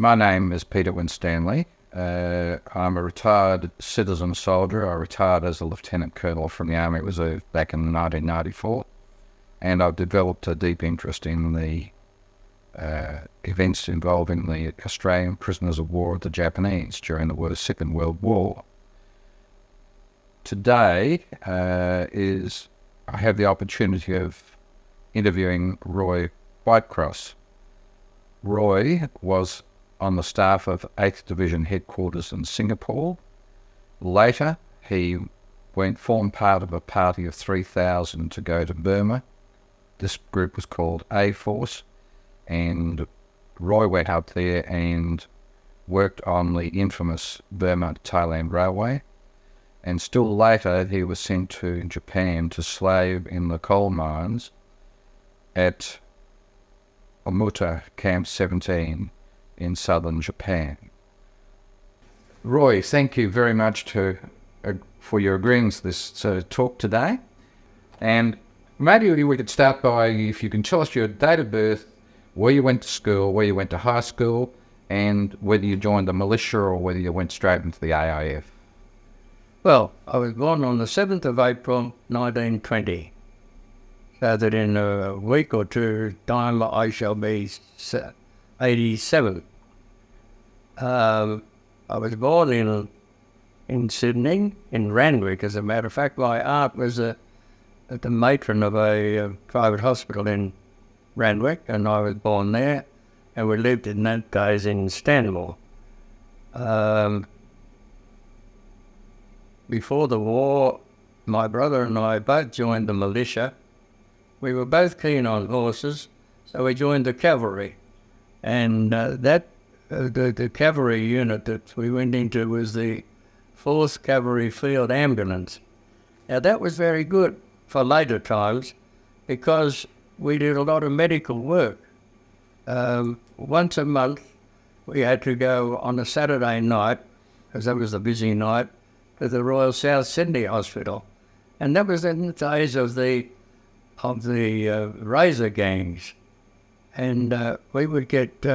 My name is Peter Winstanley. I'm a retired citizen soldier. I retired as a Lieutenant Colonel from the Army Reserve back in 1994, and I've developed a deep interest in the events involving the Australian prisoners of war of the Japanese during the Second World War. Today I have the opportunity of interviewing Roy Whitecross. Roy was on the staff of 8th Division Headquarters in Singapore. Later, he formed part of a party of 3,000 to go to Burma. This group was called E-Force, and Roy went up there and worked on the infamous Burma-Thailand Railway. And still later, he was sent to Japan to slave in the coal mines at Omuta Camp 17 in southern Japan. Roy, thank you very much for your agreeing to this talk today. And maybe we could start by, if you can tell us your date of birth, where you went to school, where you went to high school, and whether you joined the militia or whether you went straight into the AIF. Well, I was born on the 7th of April 1920, so that in a week or two time I shall be 87. I was born in Sydney, in Randwick, as a matter of fact. My aunt was the matron of a private hospital in Randwick, and I was born there, and we lived in those days in Stanmore. Before the war, my brother and I both joined the militia. We were both keen on horses, so we joined the cavalry. And the cavalry unit that we went into was the 4th Cavalry Field Ambulance. Now that was very good for later times because we did a lot of medical work. Once a month we had to go on a Saturday night, because that was a busy night, to the Royal South Sydney Hospital. And that was in the days of the razor gangs. And we would get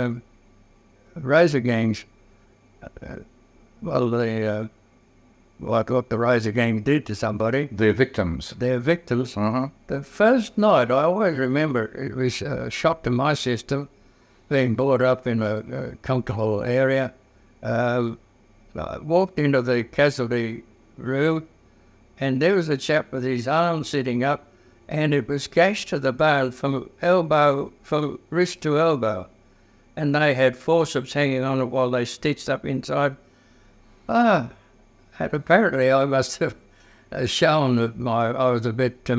razor gangs. What the razor gang did to somebody. Their victims. Their victims. Uh-huh. The first night, I always remember, it was a shock to my system, being brought up in a comfortable area. I walked into the casualty room, and there was a chap with his arm sitting up, and it was gashed to the bone from wrist to elbow. And they had forceps hanging on it while they stitched up inside. And apparently I must have shown that I was a bit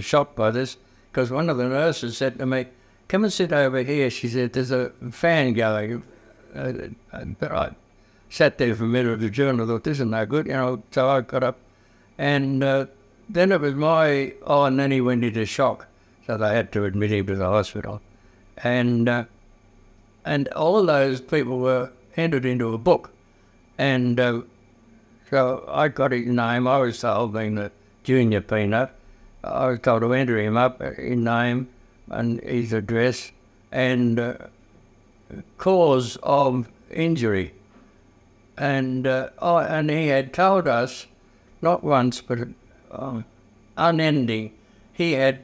shocked by this, because one of the nurses said to me, "Come and sit over here." She said, "There's a fan going." But I sat there for a minute at the journal, I thought, this is no good, so I got up. And then it was and then he went into shock, so they had to admit him to the hospital. And all of those people were entered into a book. And so I got his name. I was told, being the junior peanut, I was told to enter him up, his name and his address and cause of injury. And he had told us, not once but unending, he had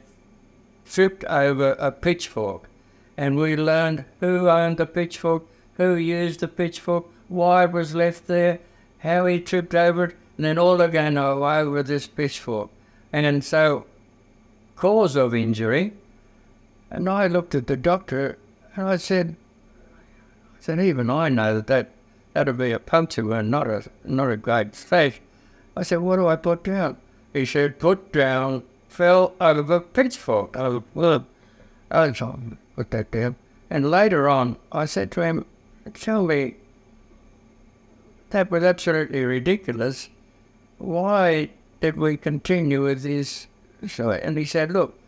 tripped over a pitchfork. And we learned who owned the pitchfork, who used the pitchfork, why it was left there, how he tripped over it, and then all again away with this pitchfork. And so, cause of injury. And I looked at the doctor and I said, even I know that'd be a puncture wound, not a great stretch. I said, what do I put down? He said, put down, fell over pitchfork. I put that down. And later on, I said to him, tell me, that was absolutely ridiculous. Why did we continue with this? And he said, look,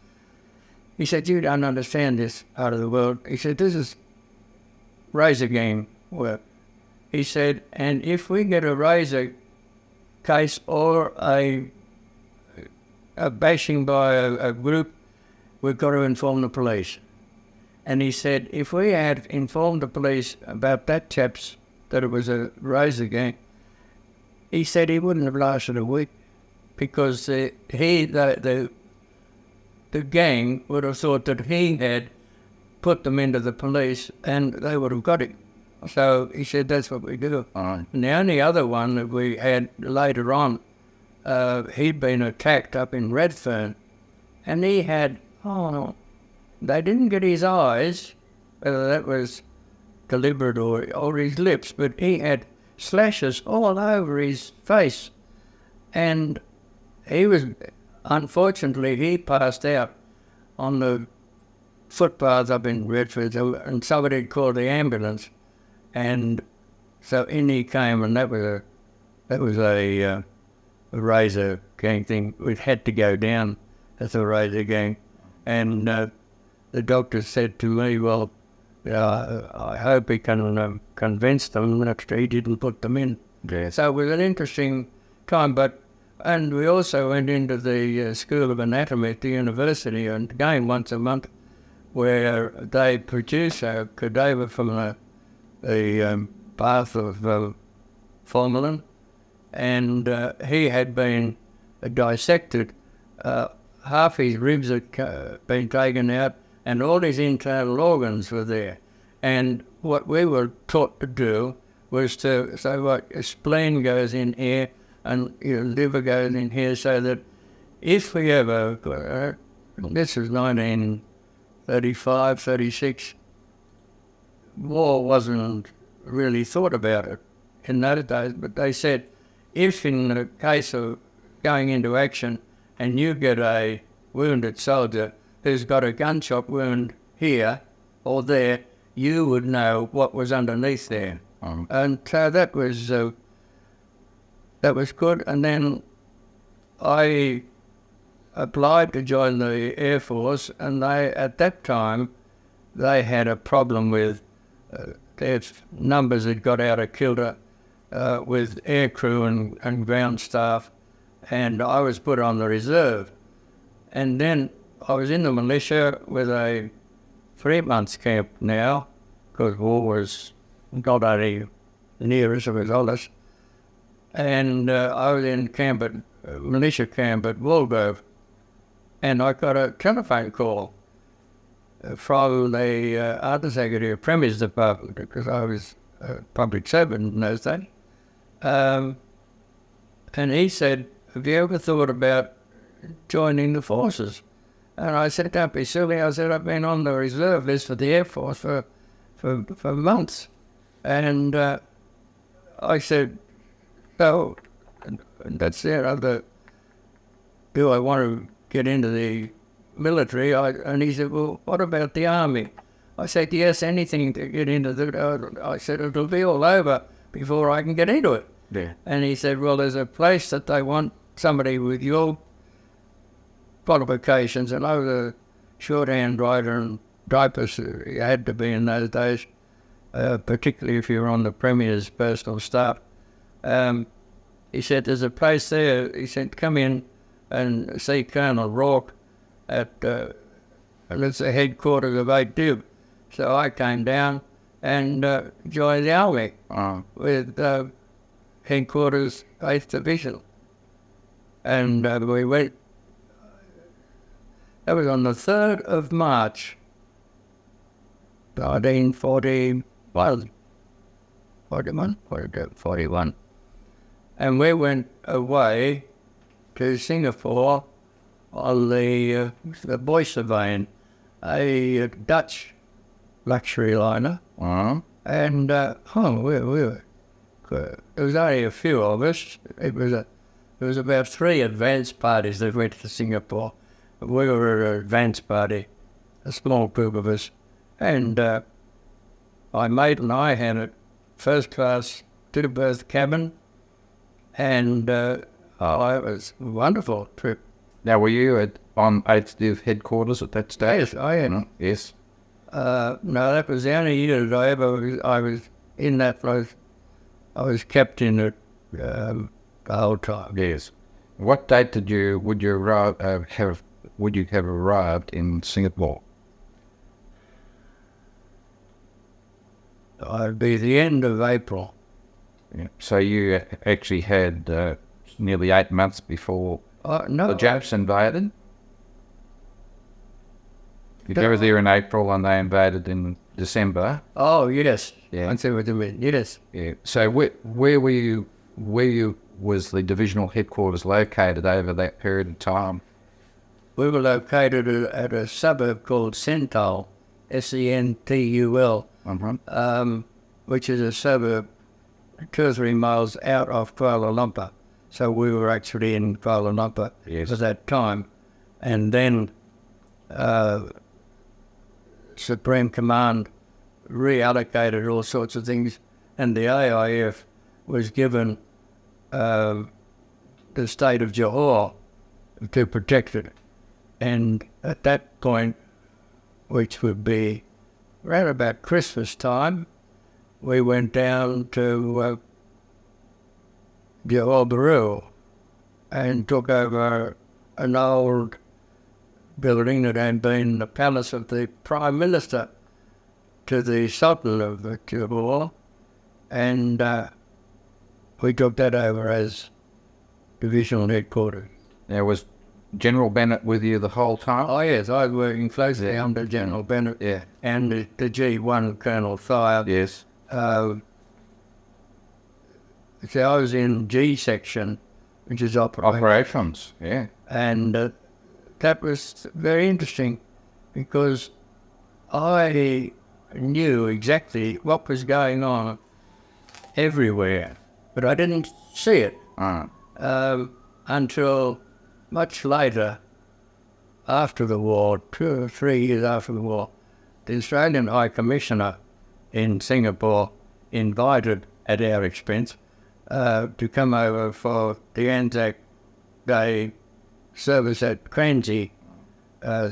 you don't understand this part of the world. He said, this is razor game work. He said, and if we get a razor case or a bashing by a group, we've got to inform the police. And he said, if we had informed the police about that chaps, that it was a razor gang, he said he wouldn't have lasted a week, because the gang would have thought that he had put them into the police and they would have got him. So he said, that's what we do. And the only other one that we had later on, he'd been attacked up in Redfern, and he had, they didn't get his eyes, whether that was deliberate or his lips, but he had slashes all over his face. And he was, unfortunately, he passed out on the footpath up in Redford, and somebody had called the ambulance. And so in he came, and that was a razor gang thing. It had to go down as a razor gang. And the doctor said to me, well, I hope he can convince them that he didn't put them in. Yeah. So it was an interesting time. And we also went into the School of Anatomy at the university, and again once a month, where they produce a cadaver from the bath of formalin, and he had been dissected. Half his ribs had been taken out, and all his internal organs were there. And what we were taught to do was to say, what, a spleen goes in here and your liver goes in here, so that if we ever, this was 1935, 36, war wasn't really thought about it in those days, but they said, if in the case of going into action and you get a wounded soldier who's got a gunshot wound here or there, you would know what was underneath there. And so that was good. And then I applied to join the Air Force, and at that time they had a problem with their numbers had got out of kilter with air crew and ground staff, and I was put on the reserve. And then I was in the militia with a 3-month camp now, because war was not only near us, it was on us. And I was in militia camp at Walgrove, and I got a telephone call from the Undersecretary of Premier's Department, because I was a public servant in those days. And he said, have you ever thought about joining the forces? And I said, don't be silly. I said, I've been on the reserve list for the Air Force for months. And I said, no, that's it. Do I want to get into the military? And he said, well, what about the army? I said, yes, anything to get into the... I said, it'll be all over before I can get into it. Yeah. And he said, well, there's a place that they want somebody with your qualifications. And I was a shorthand writer and typist. You had to be in those days, particularly if you were on the Premier's personal staff. He said, there's a place there. He said, come in and see Colonel Rourke at the headquarters of WW2. So I came down and joined the army with headquarters 8th Division. And we went, that was on the 3rd of March, 1941. And we went away to Singapore on the Boysevein, a Dutch luxury liner. And there was only a few of us. There was about 3 advance parties that went to Singapore. We were an advance party, a small group of us. And my mate and I had a first-class 2-berth cabin, and it was a wonderful trip. Now, were you on 8th Div headquarters at that stage? Yes, I am. Yes. No, that was the only year that I was in that place. I was kept in it the whole time. Yes. What date would you have arrived in Singapore? It'd be the end of April. Yeah. So you actually had nearly 8 months before No, the Japs invaded? You were there in April and they invaded in December. Oh, yes. Yeah. I see what you mean. Yes. Yeah. So where were you? Was the divisional headquarters located over that period of time? We were located at a suburb called Sentul, Sentul, which is a suburb 2 or 3 miles out of Kuala Lumpur. So we were actually in Kuala Lumpur at that time. And then Supreme Command reallocated all sorts of things, and the AIF was given the state of Johor to protect it. And at that point, which would be around about Christmas time, we went down to Johor Bahru and took over an old building that had been the palace of the Prime Minister to the Sultan of Johor, and we took that over as divisional headquarters. Now, was General Bennett with you the whole time? Oh yes, I was working closely under General Bennett and the G1 Colonel Thayer. Yes. So I was in G section, which is operations. Yeah. And that was very interesting because I knew exactly what was going on everywhere, but I didn't see it until much later, after the war, 2 or 3 years after the war. The Australian High Commissioner in Singapore invited, at our expense, to come over for the Anzac Day service at Kranji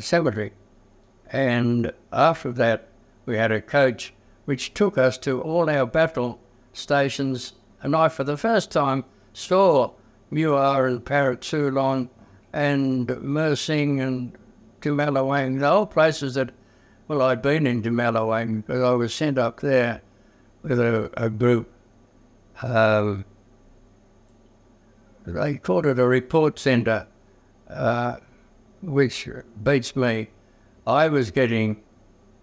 Cemetery. And after that, we had a coach which took us to all our battle stations, and I, for the first time, saw Muar and Parrot Soulon and Mersing and Jumalawang, the whole places that, well, I'd been in Jumalawang because I was sent up there with a group. They called it a report centre, which beats me. I was getting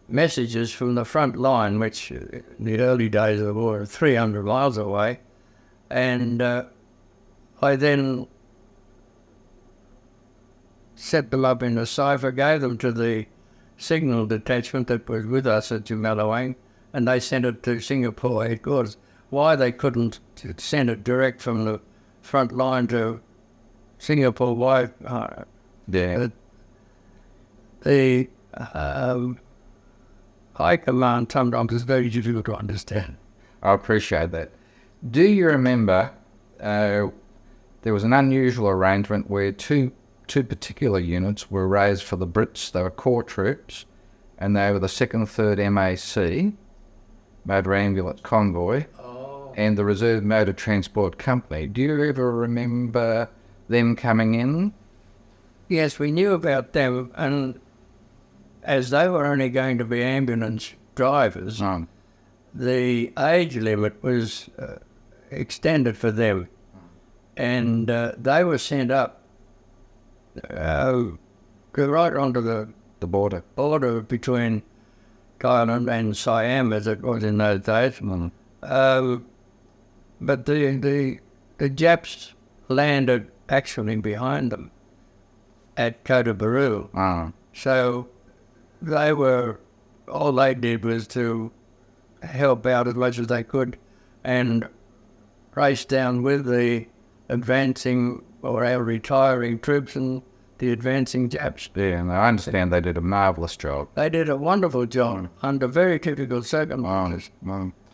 messages from the front line, which in the early days of the war, 300 miles away, and I then set them up in a cipher, gave them to the signal detachment that was with us at Jumalawang, and they sent it to Singapore headquarters. Why they couldn't send it direct from the front line to Singapore, why? The High Command sometimes is very difficult to understand. I appreciate that. Do you remember there was an unusual arrangement where two particular units were raised for the Brits? They were corps troops, and they were the 2nd 3rd MAC, Motor Ambulance Convoy, and the Reserve Motor Transport Company. Do you ever remember them coming in? Yes, we knew about them, and as they were only going to be ambulance drivers, the age limit was extended for them, and they were sent up right onto the border between Thailand and Siam, as it was in those days. But the Japs landed actually behind them at Kota Bahru. So they were, all they did was to help out as much as they could and race down with the advancing or our retiring troops and the advancing Japs. Yeah, and I understand they did a marvellous job. They did a wonderful job under very difficult circumstances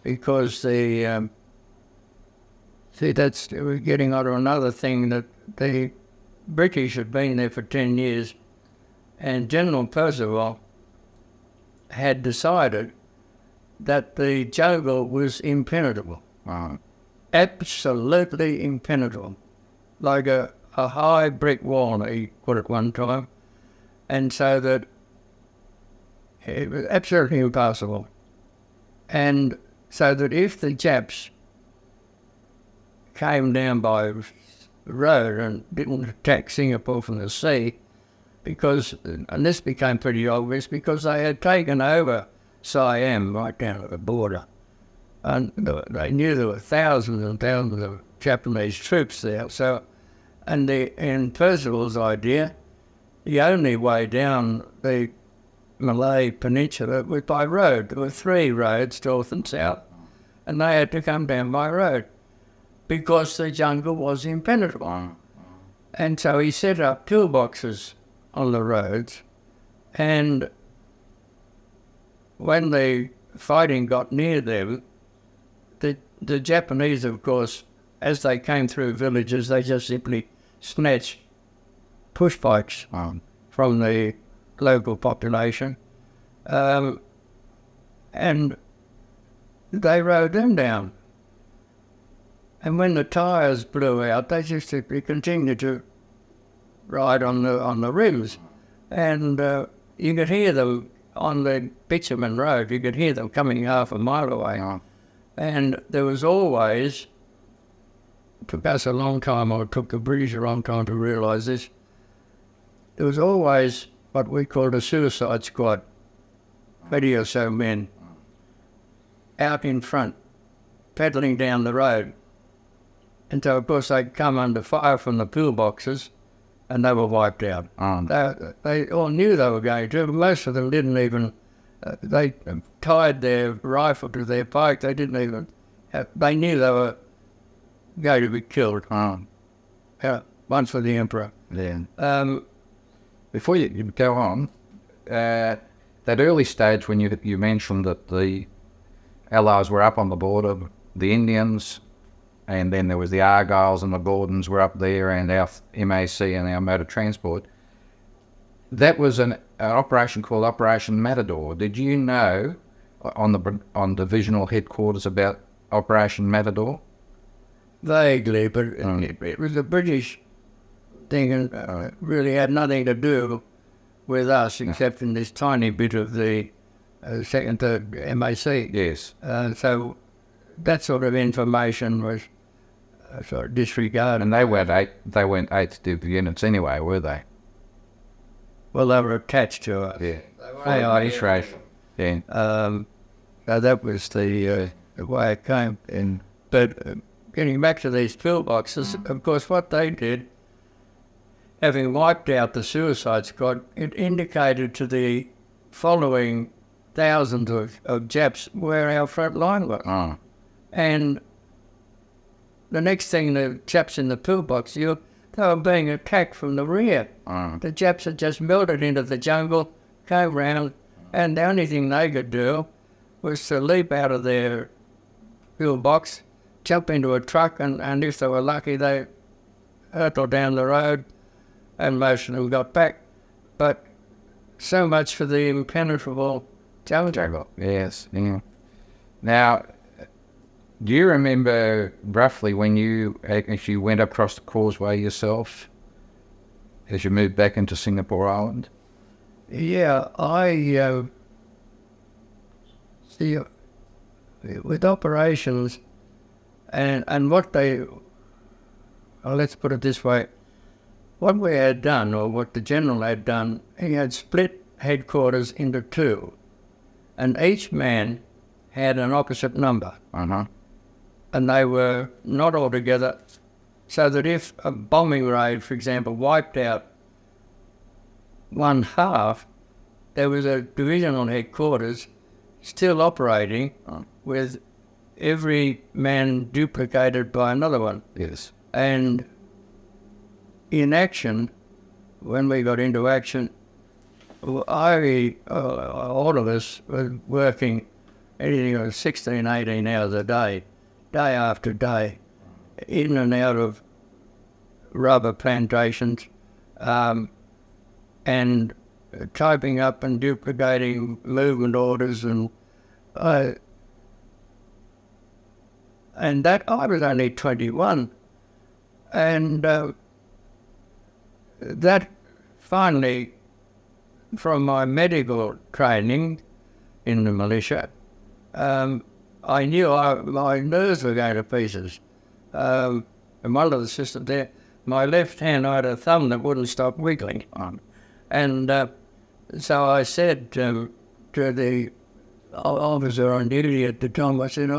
because the we're getting onto another thing, that the British had been there for 10 years, and General Percival had decided that the jungle was impenetrable. Absolutely impenetrable. Like a high brick wall, he put it one time. And so that it was absolutely impossible. And so that if the Japs came down by road and didn't attack Singapore from the sea, and this became pretty obvious, because they had taken over Siam right down at the border. And they knew there were thousands and thousands of Japanese troops there. So, in Percival's idea, the only way down the Malay Peninsula was by road. There were 3 roads, north and south, and they had to come down by road because the jungle was impenetrable. And so he set up pillboxes on the roads, and when the fighting got near them, the Japanese, of course, as they came through villages, they just simply snatched push bikes from the local population, and they rode them down. And when the tyres blew out, they just simply continued to ride on the rims, and you could hear them on the bitumen road. You could hear them coming half a mile away. And there was always, it took us a long time, or it took the British a long time to realise this, there was always what we called a suicide squad, 20 or so men, out in front, paddling down the road. And so, of course, they'd come under fire from the pillboxes, and they were wiped out. They all knew they were going to, but most of them didn't even, they tied their rifle to their bike. They didn't even they knew they were going to be killed. Once for the Emperor. Yeah. Before you go on, that early stage when you mentioned that the Allies were up on the border, the Indians, and then there was the Argylls and the Gordons were up there, and our MAC and our motor transport. That was an operation called Operation Matador. Did you know on divisional headquarters about Operation Matador? Vaguely, but it was a British thing, and really had nothing to do with us, except in this tiny bit of the second, third MAC. Yes. So that sort of information was sort of disregarded. And they weren't 8th Div units anyway, were they? Well, they were attached to us. Yeah. Administration. Yeah. So that was the way it came. But getting back to these pillboxes, of course, what they did, having wiped out the suicide squad, it indicated to the following thousands of Japs where our front line was. And the next thing, the Japs in the pillbox, they were being attacked from the rear. The Japs had just melted into the jungle, came round, and the only thing they could do was to leap out of their pillbox, jump into a truck, and if they were lucky, they hurtled down the road, and most of them got back. But so much for the impenetrable jungle. Yes. Yeah. Now, do you remember roughly when you actually went across the causeway yourself as you moved back into Singapore Island? Yeah, I see, with operations and what let's put it this way, what we had done, or what the General had done, he had split headquarters into 2, and each man had an opposite number. And they were not all together, so that if a bombing raid, for example, wiped out one half, there was a divisional headquarters still operating with every man duplicated by another one. Yes. And in action, when we got into action, all of us were working anything like 16, 18 hours a day after day, in and out of rubber plantations, and typing up and duplicating movement orders, and that I was only 21, and that finally, from my medical training in the militia, I knew my nerves were going to pieces. And one of the systems there, my left hand, I had a thumb that wouldn't stop wiggling. And so I said to the officer on duty at the time, I said,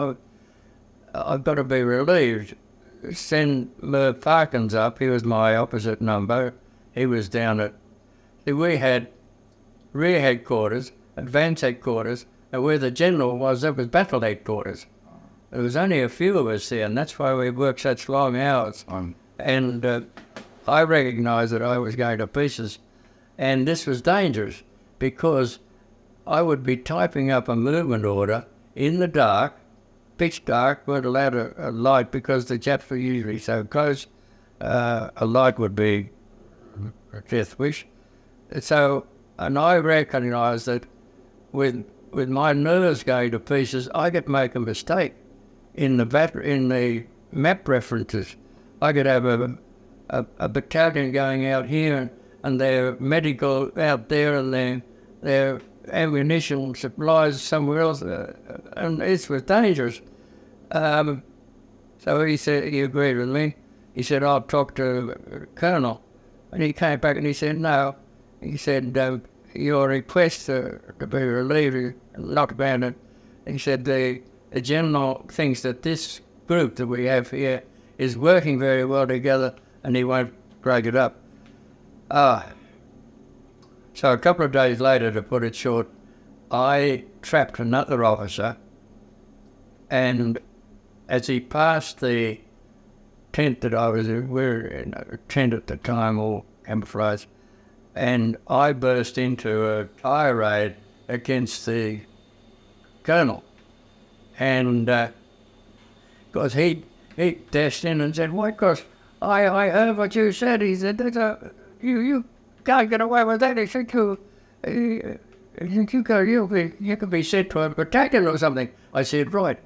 I've got to be relieved. Send Merv Parkins up. He was my opposite number. He was down at... We had rear headquarters, advance headquarters, and where the general was, that was battle headquarters. There was only a few of us there, and that's why we worked such long hours. And I recognised that I was going to pieces. And this was dangerous because I would be typing up a movement order in the dark, pitch dark, weren't allowed a light because the Japs were usually so close. A light would be a death wish. So, and I recognised that with my nerves going to pieces, I could make a mistake in the map references. I could have a battalion going out here and their medical out there and their ammunition supplies somewhere else, and it was dangerous. So he said, he agreed with me. He said, I'll talk to Colonel. And he came back and he said, no. He said, your request to be relieved, not abandoned. He said, the general thinks that this group that we have here is working very well together and he won't break it up. So a couple of days later, to put it short, I trapped another officer, and as he passed the tent that I was in, we were in a tent at the time, all camouflage, and I burst into a tirade against the colonel. And because he dashed in and said, Whitecross, I heard what you said. He said, you can't get away with that. He said, you could be sent to a battalion or something. I said, right.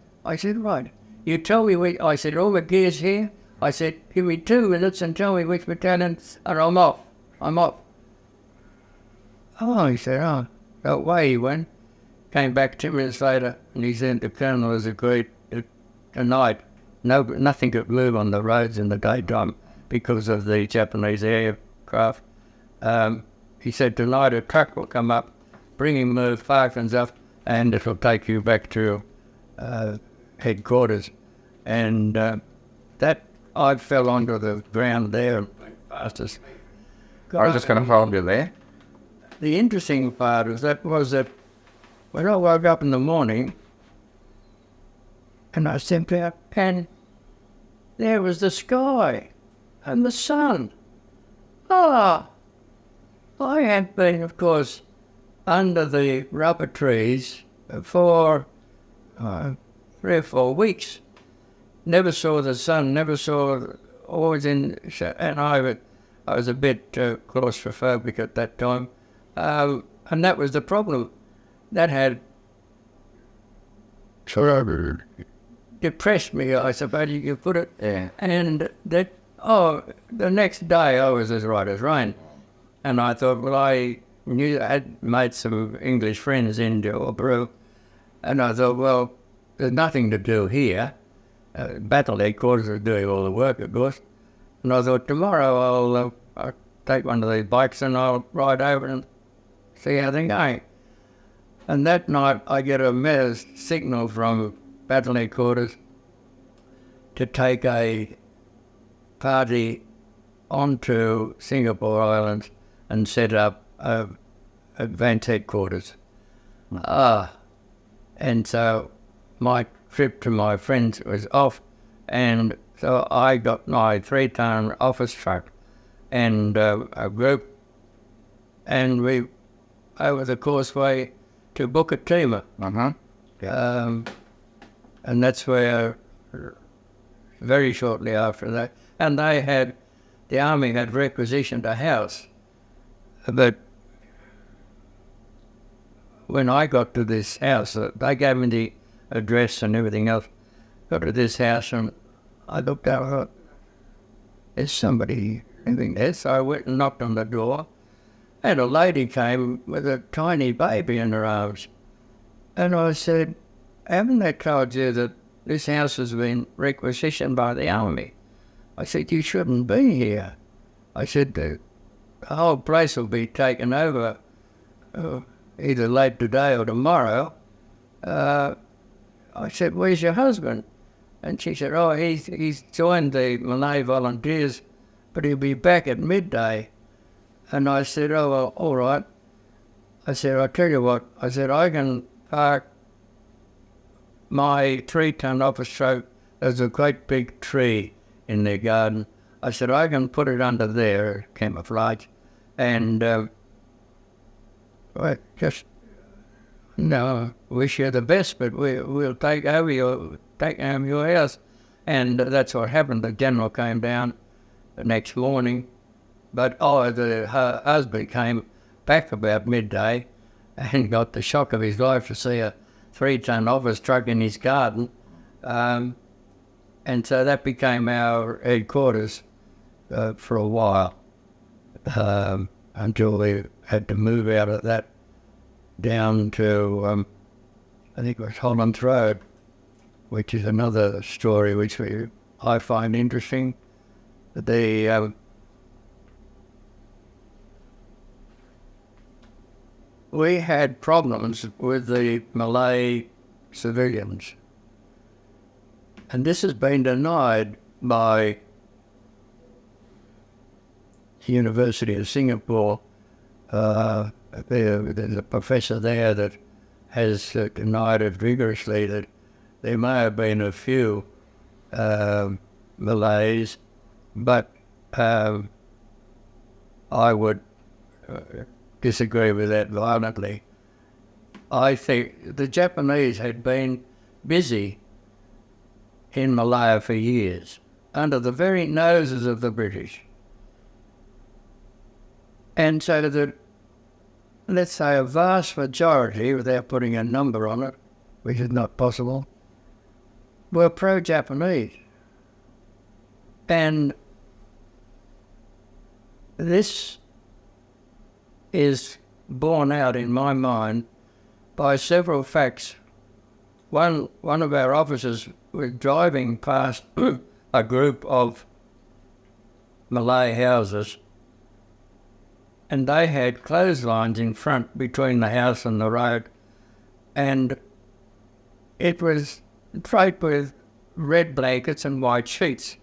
You tell me I said, all the gear's here. I said, give me 2 minutes and tell me which battalion, and I'm off. Oh, he said, away he went. Came back 2 minutes later, and he said the colonel has agreed tonight. Nothing could move on the roads in the daytime because of the Japanese aircraft. He said tonight a truck will come up, bringing the Falcons up, and it'll take you back to headquarters. And that I fell onto the ground there and went fast asleep. I was just going to hold you there. The interesting part was that when I woke up in the morning and I stepped out, and there was the sky and the sun. I had been, of course, under the rubber trees for 3 or 4 weeks. Never saw the sun, always in, and I was a bit claustrophobic at that time. And that was the problem. That had depressed me, I suppose you could put it. Yeah. And the next day I was as right as rain. And I thought, well, I had made some English friends in Peru. And I thought, well, there's nothing to do here. Battle headquarters are doing all the work, of course. And I thought, tomorrow I'll take one of these bikes and I'll ride over and see how they're going. And that night I get a signal from battle headquarters to take a party onto Singapore Islands and set up advance headquarters. And so my trip to my friends was off, and so I got my 3-ton office truck and a group, and we over the causeway to Bukatima. And that's where, very shortly after that, and the army had requisitioned a house. But when I got to this house, they gave me the address and everything else. Got to this house and I looked out and thought, there's somebody living there. So I went and knocked on the door, and a lady came with a tiny baby in her arms. And I said, haven't they told you that this house has been requisitioned by the army? I said, you shouldn't be here. I said, the whole place will be taken over either late today or tomorrow. I said, where's your husband? And she said, oh, he's joined the Malay volunteers, but he'll be back at midday. And I said, oh, well, all right. I said, I'll tell you what. I said, I can park my 3-ton office truck. There's a great big tree in their garden. I said, I can put it under there, camouflage, and just, no, wish you the best, but we'll take home your house. And that's what happened. The general came down the next morning, but her husband came back about midday and got the shock of his life to see a 3-ton office truck in his garden. And so that became our headquarters for a while, until we had to move out of that down to, I think it was Hollands Road, which is another story which I find interesting. We had problems with the Malay civilians. And this has been denied by the University of Singapore. There's a professor there that has denied it vigorously, that there may have been a few Malays, but I would disagree with that violently. I think the Japanese had been busy in Malaya for years, under the very noses of the British. And so that, let's say, a vast majority, without putting a number on it, which is not possible, were pro-Japanese. And this is borne out in my mind by several facts. One of our officers was driving past a group of Malay houses, and they had clotheslines in front between the house and the road, and it was draped with red blankets and white sheets.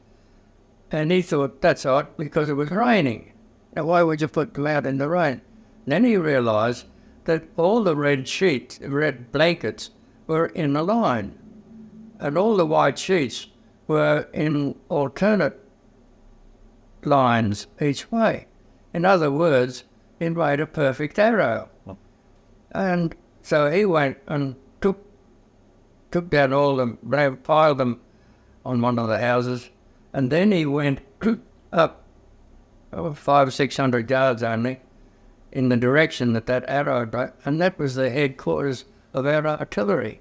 And he thought, that's odd, because it was raining. Now, why would you put them out in the rain? And then he realised that all the red blankets were in a line, and all the white sheets were in alternate lines each way. In other words, it made a perfect arrow. And so he went and took down all them, piled them on one of the houses, and then he went up 500 or 600 yards only in the direction that arrow, and that was the headquarters of our artillery.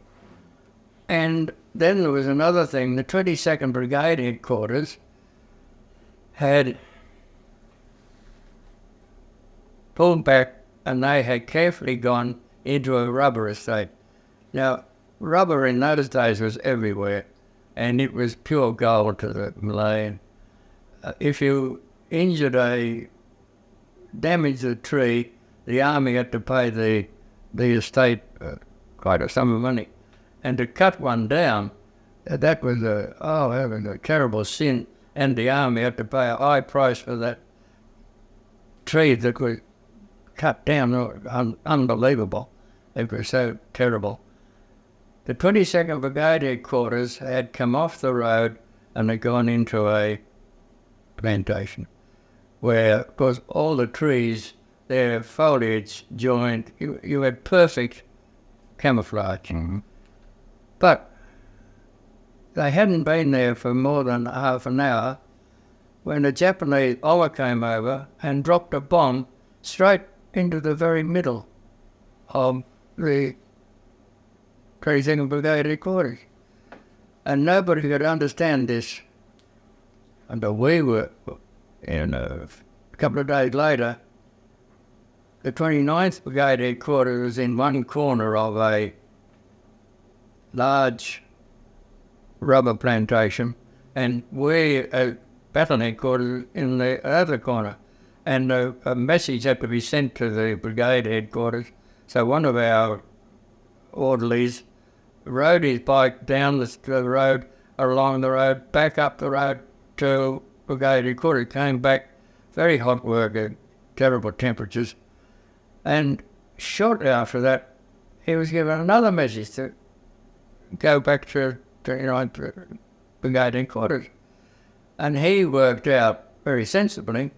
And then there was another thing. The 22nd Brigade headquarters had pulled back, and they had carefully gone into a rubber estate. Now, rubber in those days was everywhere, and it was pure gold to the Malay. If you damaged a tree, the army had to pay the estate quite a sum of money. And to cut one down, that was a terrible sin, and the army had to pay a high price for that tree that was cut down. Unbelievable. It was so terrible. The 22nd Brigade headquarters had come off the road and had gone into a plantation where, of course, all the trees, their foliage joined. You had perfect camouflage. Mm-hmm. But they hadn't been there for more than half an hour when a Japanese bomber came over and dropped a bomb straight into the very middle of the 22nd Brigade headquarters. And nobody could understand this until we were, a couple of days later, the 29th Brigade headquarters was in one corner of large rubber plantation, and we battle headquarters in the other corner. And a message had to be sent to the brigade headquarters. So one of our orderlies rode his bike down the road, along the road, back up the road to brigade headquarters. Came back, very hot work at terrible temperatures. And shortly after that, he was given another message to go back to brigade headquarters. And he worked out very sensibly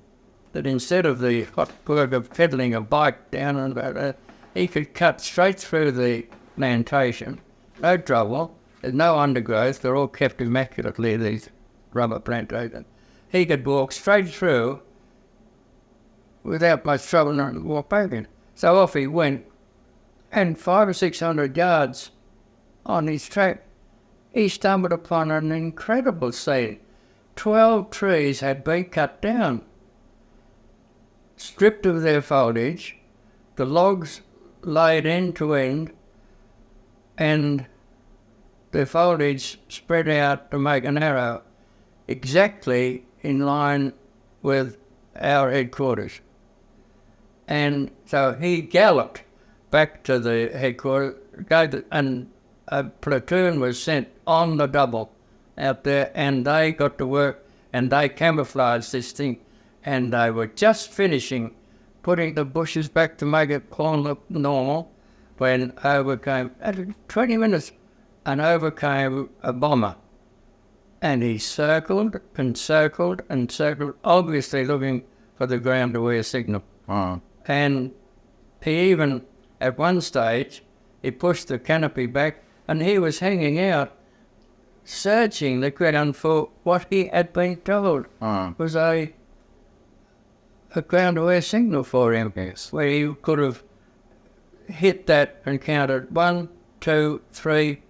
that instead of the hot work of peddling a bike down and about, he could cut straight through the plantation, no trouble, there's no undergrowth, they're all kept immaculately, these rubber plantations. He could walk straight through without much trouble and walk back in. So off he went, and 500 or 600 yards on his track, he stumbled upon an incredible scene. 12 trees had been cut down, stripped of their foliage, the logs laid end to end, and the foliage spread out to make an arrow exactly in line with our headquarters. And so he galloped back to the headquarters, and a platoon was sent on the double out there, and they got to work, and they camouflaged this thing, and they were just finishing putting the bushes back to make it all look normal when over came, at 20 minutes, and over came a bomber. And he circled and circled and circled, obviously looking for the ground to wear signal. Wow. And he even, at one stage, he pushed the canopy back, and he was hanging out, searching the ground for what he had been told was a ground to wear signal for him, Yes. where he could have hit that and counted 1, 2, 3,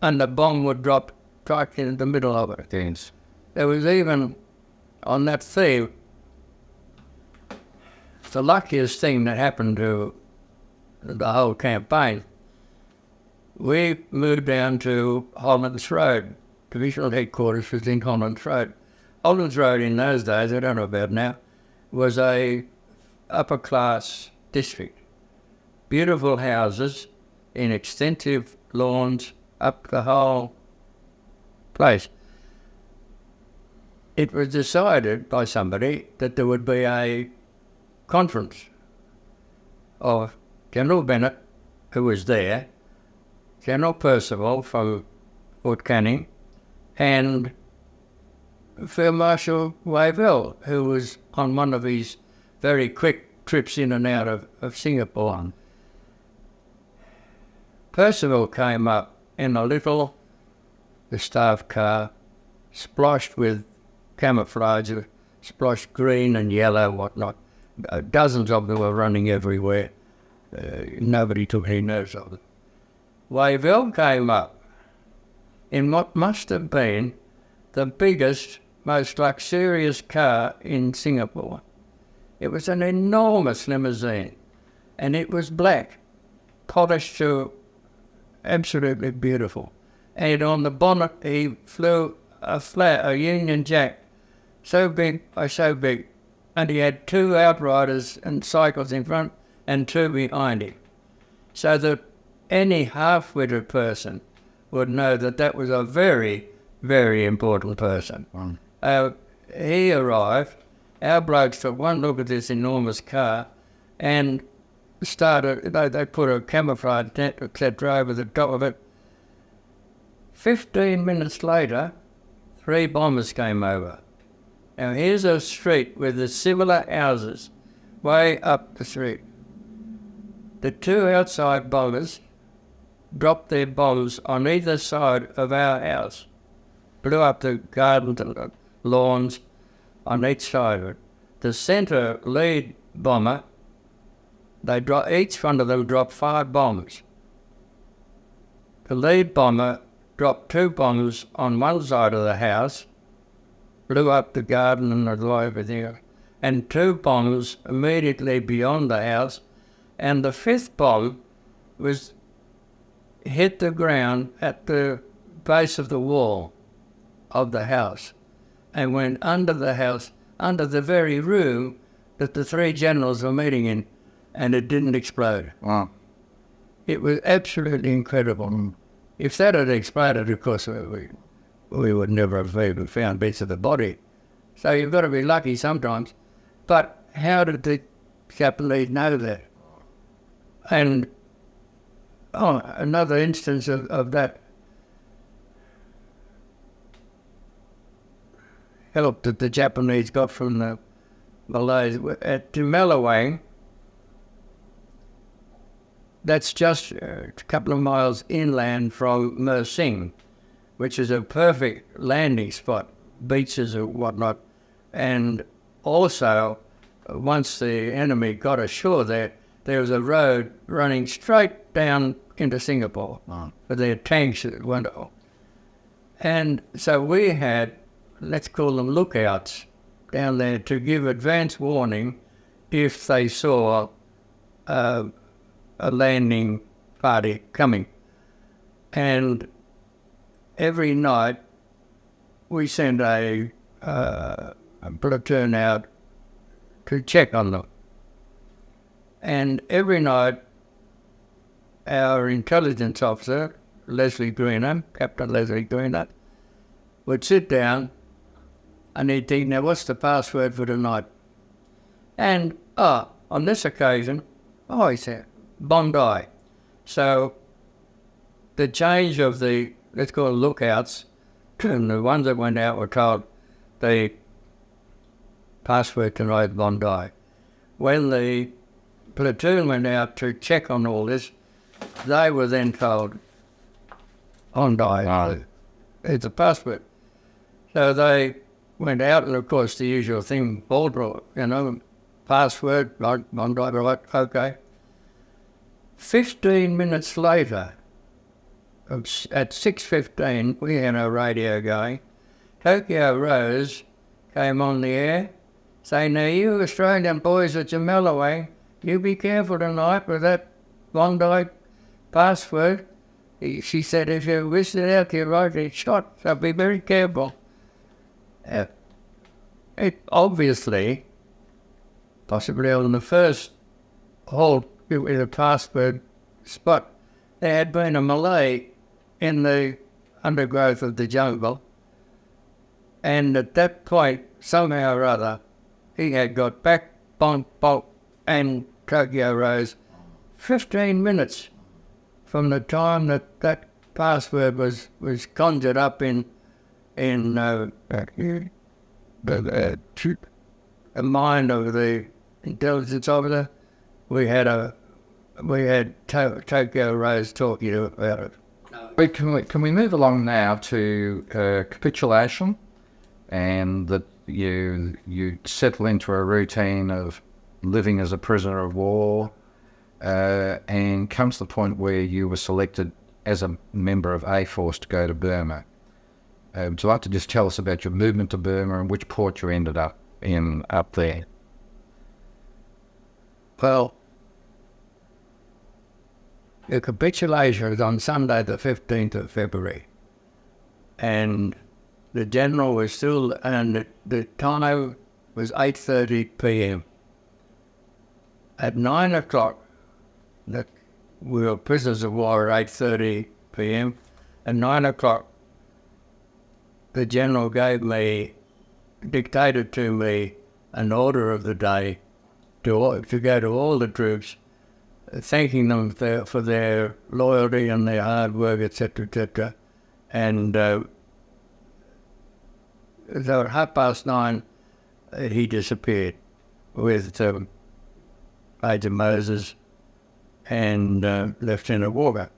and the bomb would drop right in the middle of it. Yes. There was even, on that theme, the luckiest thing that happened to the whole campaign. We moved down to Hollands Road. Divisional headquarters was in Hollands Road. Hollands Road in those days, I don't know about now, was a upper class district. Beautiful houses in extensive lawns up the whole place. It was decided by somebody that there would be a conference of General Bennett, who was there, General Percival from Fort Canning, and Field Marshal Wavell, who was on one of his very quick trips in and out of Singapore. Percival came up in the staff car, splashed with camouflage, splashed green and yellow, whatnot. Dozens of them were running everywhere. Nobody took any notice of them. Wavell came up in what must have been the biggest, most luxurious car in Singapore. It was an enormous limousine, and it was black, polished to absolutely beautiful. And on the bonnet he flew a Union Jack, so big, and he had 2 outriders and cycles in front and 2 behind him, so that any half-witted person would know that that was a very, very important person. Wow. He arrived, our blokes took one look at this enormous car and started, they put a camouflage tent, etc., over the top of it. 15 minutes later, 3 bombers came over. Now here's a street with the similar houses way up the street. The 2 outside bombers dropped their bombs on either side of our house, blew up the gardens and the lawns on each side of it. The centre lead bomber, each one of them dropped 5 bombs. The lead bomber dropped 2 bombs on one side of the house, blew up the garden and everything, and 2 bombs immediately beyond the house, and the 5th bomb was hit the ground at the base of the wall of the house and went under the house, under the very room that the three generals were meeting in, and it didn't explode. Wow. It was absolutely incredible. If that had exploded, of course, we would never have even found bits of the body. So you've got to be lucky sometimes. But how did the Japanese know that? And another instance of that help that the Japanese got from the Malays at Tumalawang. That's just a couple of miles inland from Mersing, which is a perfect landing spot, beaches and whatnot. And also, once the enemy got ashore there was a road running straight down into Singapore for their tanks that went off. And so we had, let's call them lookouts, down there to give advance warning if they saw a landing party coming. And every night we sent a platoon out to check on them. And every night our intelligence officer, Leslie Greener, Captain Leslie Greener, would sit down and he'd think, now what's the password for tonight? And on this occasion, he said, Bondi. So the change of the, let's call it lookouts, and the ones that went out were told the password tonight, Bondi. When the platoon went out to check on all this, they were then told, Bondi, it's a password. So they went out, and of course the usual thing, Baldrock, password, right, Bondi, right, okay. 15 minutes later, at 6:15, we had our radio going. Tokyo Rose came on the air saying, now you Australian boys at Jamelawang, you be careful tonight with that Bondi password. She said, if you whisk it out, you're rightly shot, so be very careful. It obviously, possibly on the first halt with a password spot, there had been a Malay in the undergrowth of the jungle, and at that point, somehow or other, he had got back, Bonk, and Tokyo Rose 15 minutes from the time that password was conjured up in the mind of the intelligence officer. We had Tokyo Rose talking about it. But can we move along now to capitulation, and that you settle into a routine of living as a prisoner of war, and comes to the point where you were selected as a member of E-Force to go to Burma. Would you like to just tell us about your movement to Burma and which port you ended up in up there? Well, the capitulation was on Sunday the 15th of February, and the general was still, and the time was 8:30 p.m. At 9 o'clock, we were prisoners of war at 8:30 p.m. At 9 o'clock, the general dictated to me an order of the day to go to all the troops, thanking them for their loyalty and their hard work, etc., etc. And so at 9:30, he disappeared with Major Moses and Lieutenant Walker.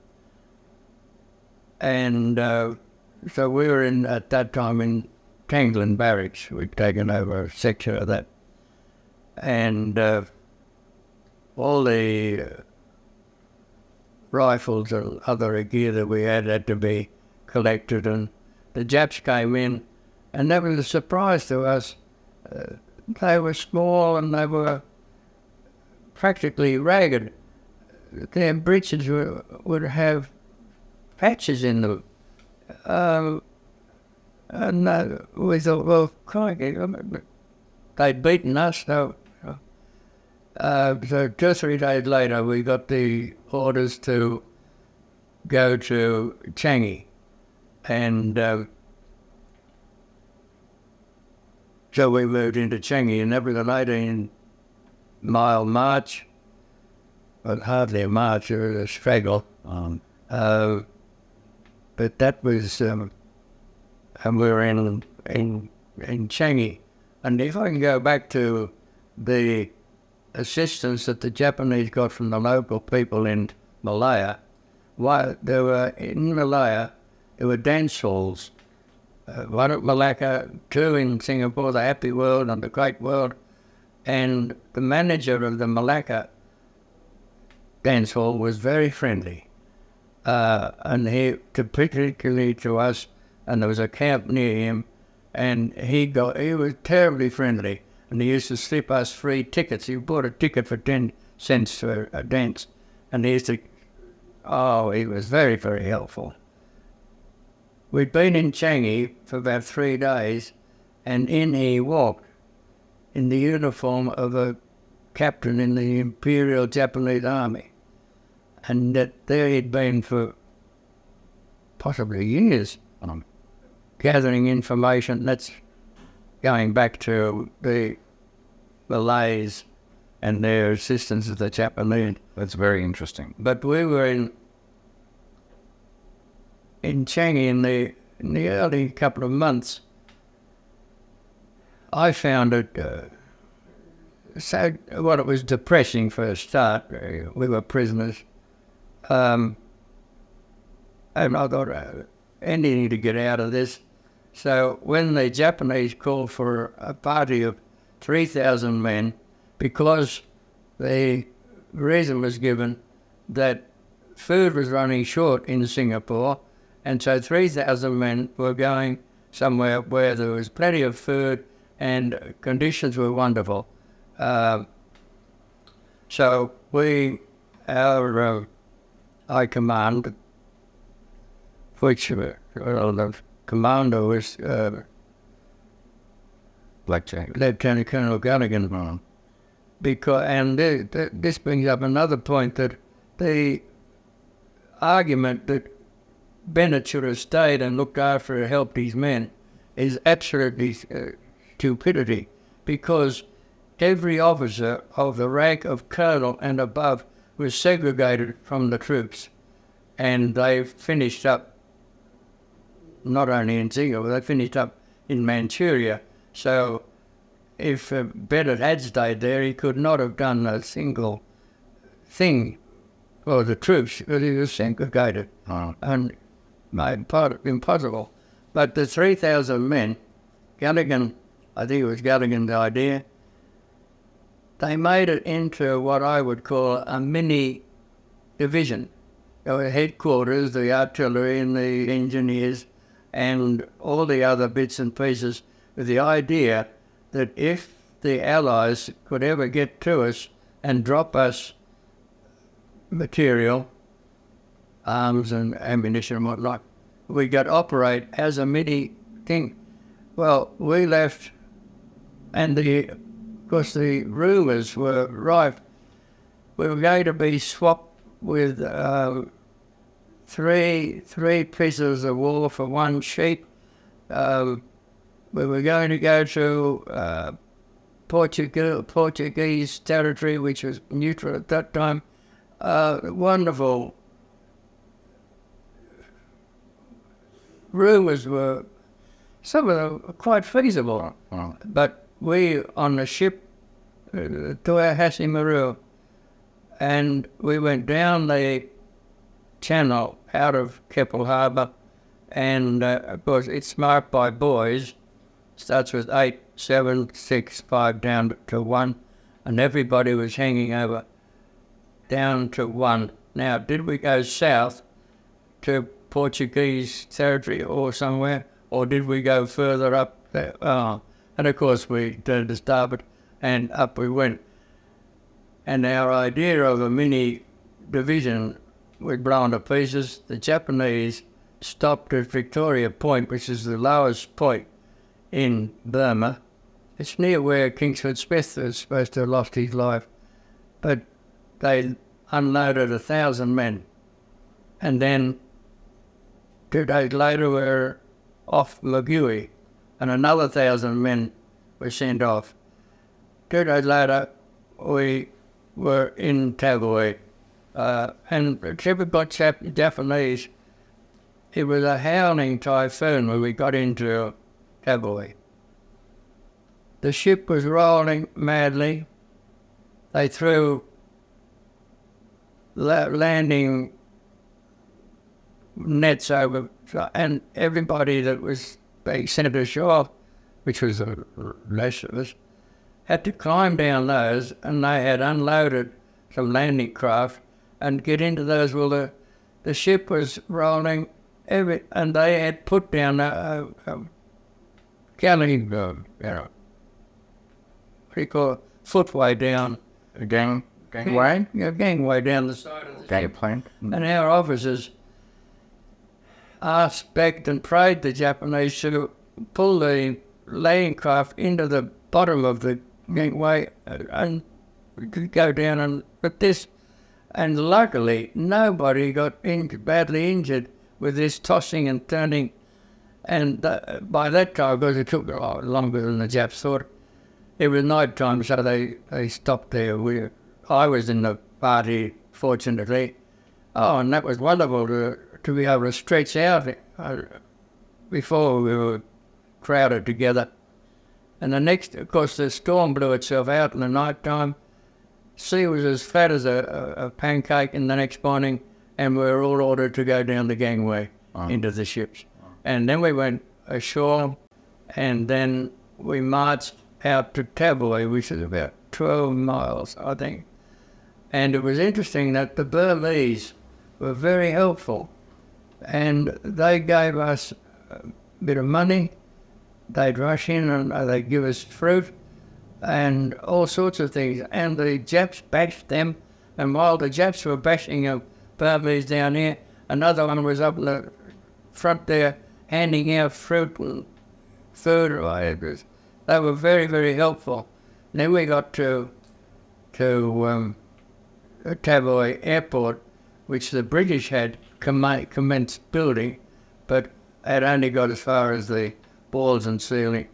And so we were at that time in Tanglin Barracks. We'd taken over a section of that. And all the rifles and other gear that we had to be collected, and the Japs came in, and that was a surprise to us. They were small and they were practically ragged. Their breeches would have patches in them. And we thought, well, crikey, they'd beaten us. So 2 or 3 days later, we got the orders to go to Changi. And so we moved into Changi, and that was an 18-mile march. Well, hardly a march, it was a straggle. But that was, and we were in Changi. And if I can go back to the assistance that the Japanese got from the local people in Malaya, in Malaya, there were dance halls. One at Malacca, 2 in Singapore, the Happy World and the Great World. And the manager of the Malacca dance hall was very friendly. And particularly to us, and there was a camp near him, and he was terribly friendly, and he used to slip us free tickets. He bought a ticket for 10 cents for a dance, and he used to, he was very, very helpful. We'd been in Changi for about 3 days, and in he walked in the uniform of a captain in the Imperial Japanese Army. And there he'd been for possibly years, gathering information. That's going back to the Malays and their assistance of the Japanese. That's very interesting. But we were in Changi in the early couple of months. I found it it was depressing for a start. We were prisoners. And I thought, anything to get out of this. So when the Japanese called for a party of 3,000 men, because the reason was given that food was running short in Singapore, and so 3,000 men were going somewhere where there was plenty of food and conditions were wonderful. So our High Command, which the commander was Lieutenant Colonel Gallagher. This brings up another point, that the argument that Bennett should have stayed and looked after and helped his men is absolutely stupidity, because every officer of the rank of colonel and above was segregated from the troops, and they finished up not only in Singapore, they finished up in Manchuria. So if Bennett had stayed there, he could not have done a single thing for the troops, because he was segregated and made part of impossible. But the 3,000 men, Gallagher, I think it was Gallagher's idea, they made it into what I would call a mini division. There were headquarters, the artillery and the engineers and all the other bits and pieces, with the idea that if the Allies could ever get to us and drop us material, arms and ammunition and whatnot, we could operate as a mini thing. Well, we left, and of course the rumours were rife. We were going to be swapped with three pieces of wool for one sheep. We were going to go to Portuguese territory, which was neutral at that time. Wonderful rumours were, some of them were quite feasible. But we on the ship to Hasimaru, and we went down the channel out of Keppel Harbour, and of course it's marked by buoys. Starts with 8, 7, 6, 5 down to 1, and everybody was hanging over down to 1. Now, did we go south to Portuguese territory or somewhere, or did we go further up there? And of course we turned to starboard and up we went. And our idea of a mini division was blown to pieces. The Japanese stopped at Victoria Point, which is the lowest point in Burma. It's near where Kingsford Smith is supposed to have lost his life. But they unloaded 1,000 men. And then 2 days later, we were off Magui, and another 1,000 men were sent off. 2 days later, we were in Tagoi. And the typical Japanese, it was a howling typhoon when we got into Tagoi. The ship was rolling madly. They threw landing nets over, and everybody that was being sent ashore, which was less of us, had to climb down those, and they had unloaded some landing craft and get into those. Well, the ship was rolling, and they had put down a galley, what do you call it, footway down. A gangway? Yeah, gangway down the side of the Gangplank. And our officers asked, begged and prayed the Japanese to pull the landing craft into the bottom of the gangway and we could go down and but this. And luckily, nobody got badly injured with this tossing and turning. And by that time, because it took a lot longer than the Japs thought, it was night time, so they stopped there. I was in the party, fortunately. Oh, and that was wonderful to be able to stretch out before we were crowded together. And the next, of course, the storm blew itself out in the night time. Sea was as flat as a pancake in the next morning, and we were all ordered to go down the gangway into the ships. And then we went ashore, and then we marched out to Taboi, which is about 12 miles, I think. And it was interesting that the Burmese were very helpful, and they gave us a bit of money. They'd rush in and they'd give us fruit and all sorts of things. And the Japs bashed them, and while the Japs were bashing the Burmese down here, another one was up in the front there handing out fruit and food. They were very, very helpful. And then we got to Tavoy Airport, which the British had commenced building, but had only got as far as the walls and ceiling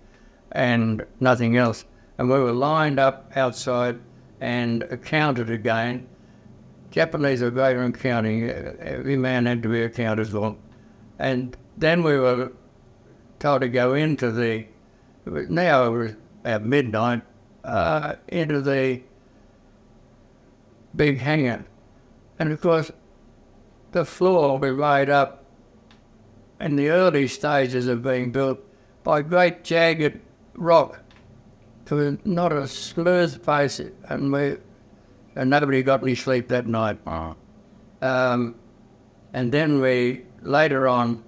and nothing else. And we were lined up outside and accounted again. Japanese were great on counting. Every man had to be accounted for. And then we were told to go into now it was at midnight, into the big hangar. And of course, the floor was made up in the early stages of being built by great jagged rock. There was not a smooth face, and nobody got any sleep that night. And then later on,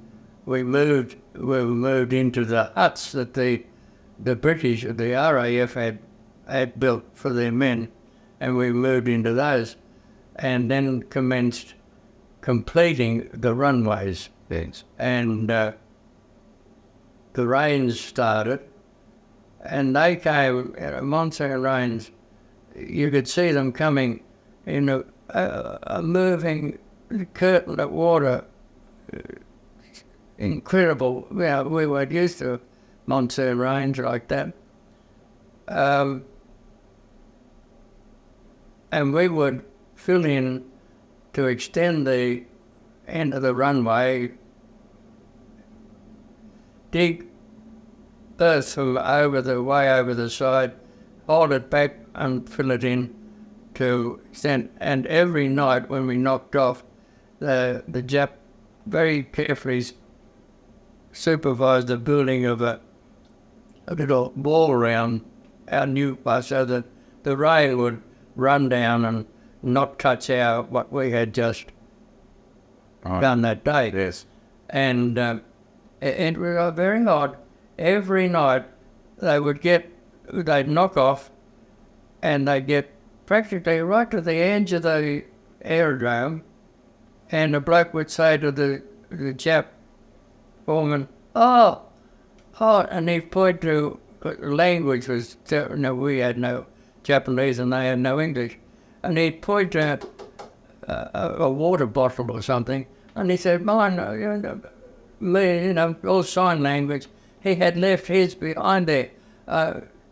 we moved into the huts that the British, the RAF had built for their men, and we moved into those, and then commenced completing the runways. Yes. And the rains started, and they came, monsoon rains. You could see them coming in a moving curtain of water. Incredible. Well, we weren't used to monsoon rains like that. And we would fill in to extend the end of the runway, dig earth from way over the side, hold it back and fill it in to extend. And every night when we knocked off, the Jap very carefully supervised the building of a little wall around our new place so that the rain would run down and not touch what we had just done that day. Yes. And it was very odd. Every night they'd knock off and they'd get practically right to the edge of the aerodrome, And the bloke would say to the Jap foreman, oh, and he'd point to, language was, no, we had no Japanese and they had no English. And he'd point to a water bottle or something, and he said, mine, all sign language, he had left his behind there.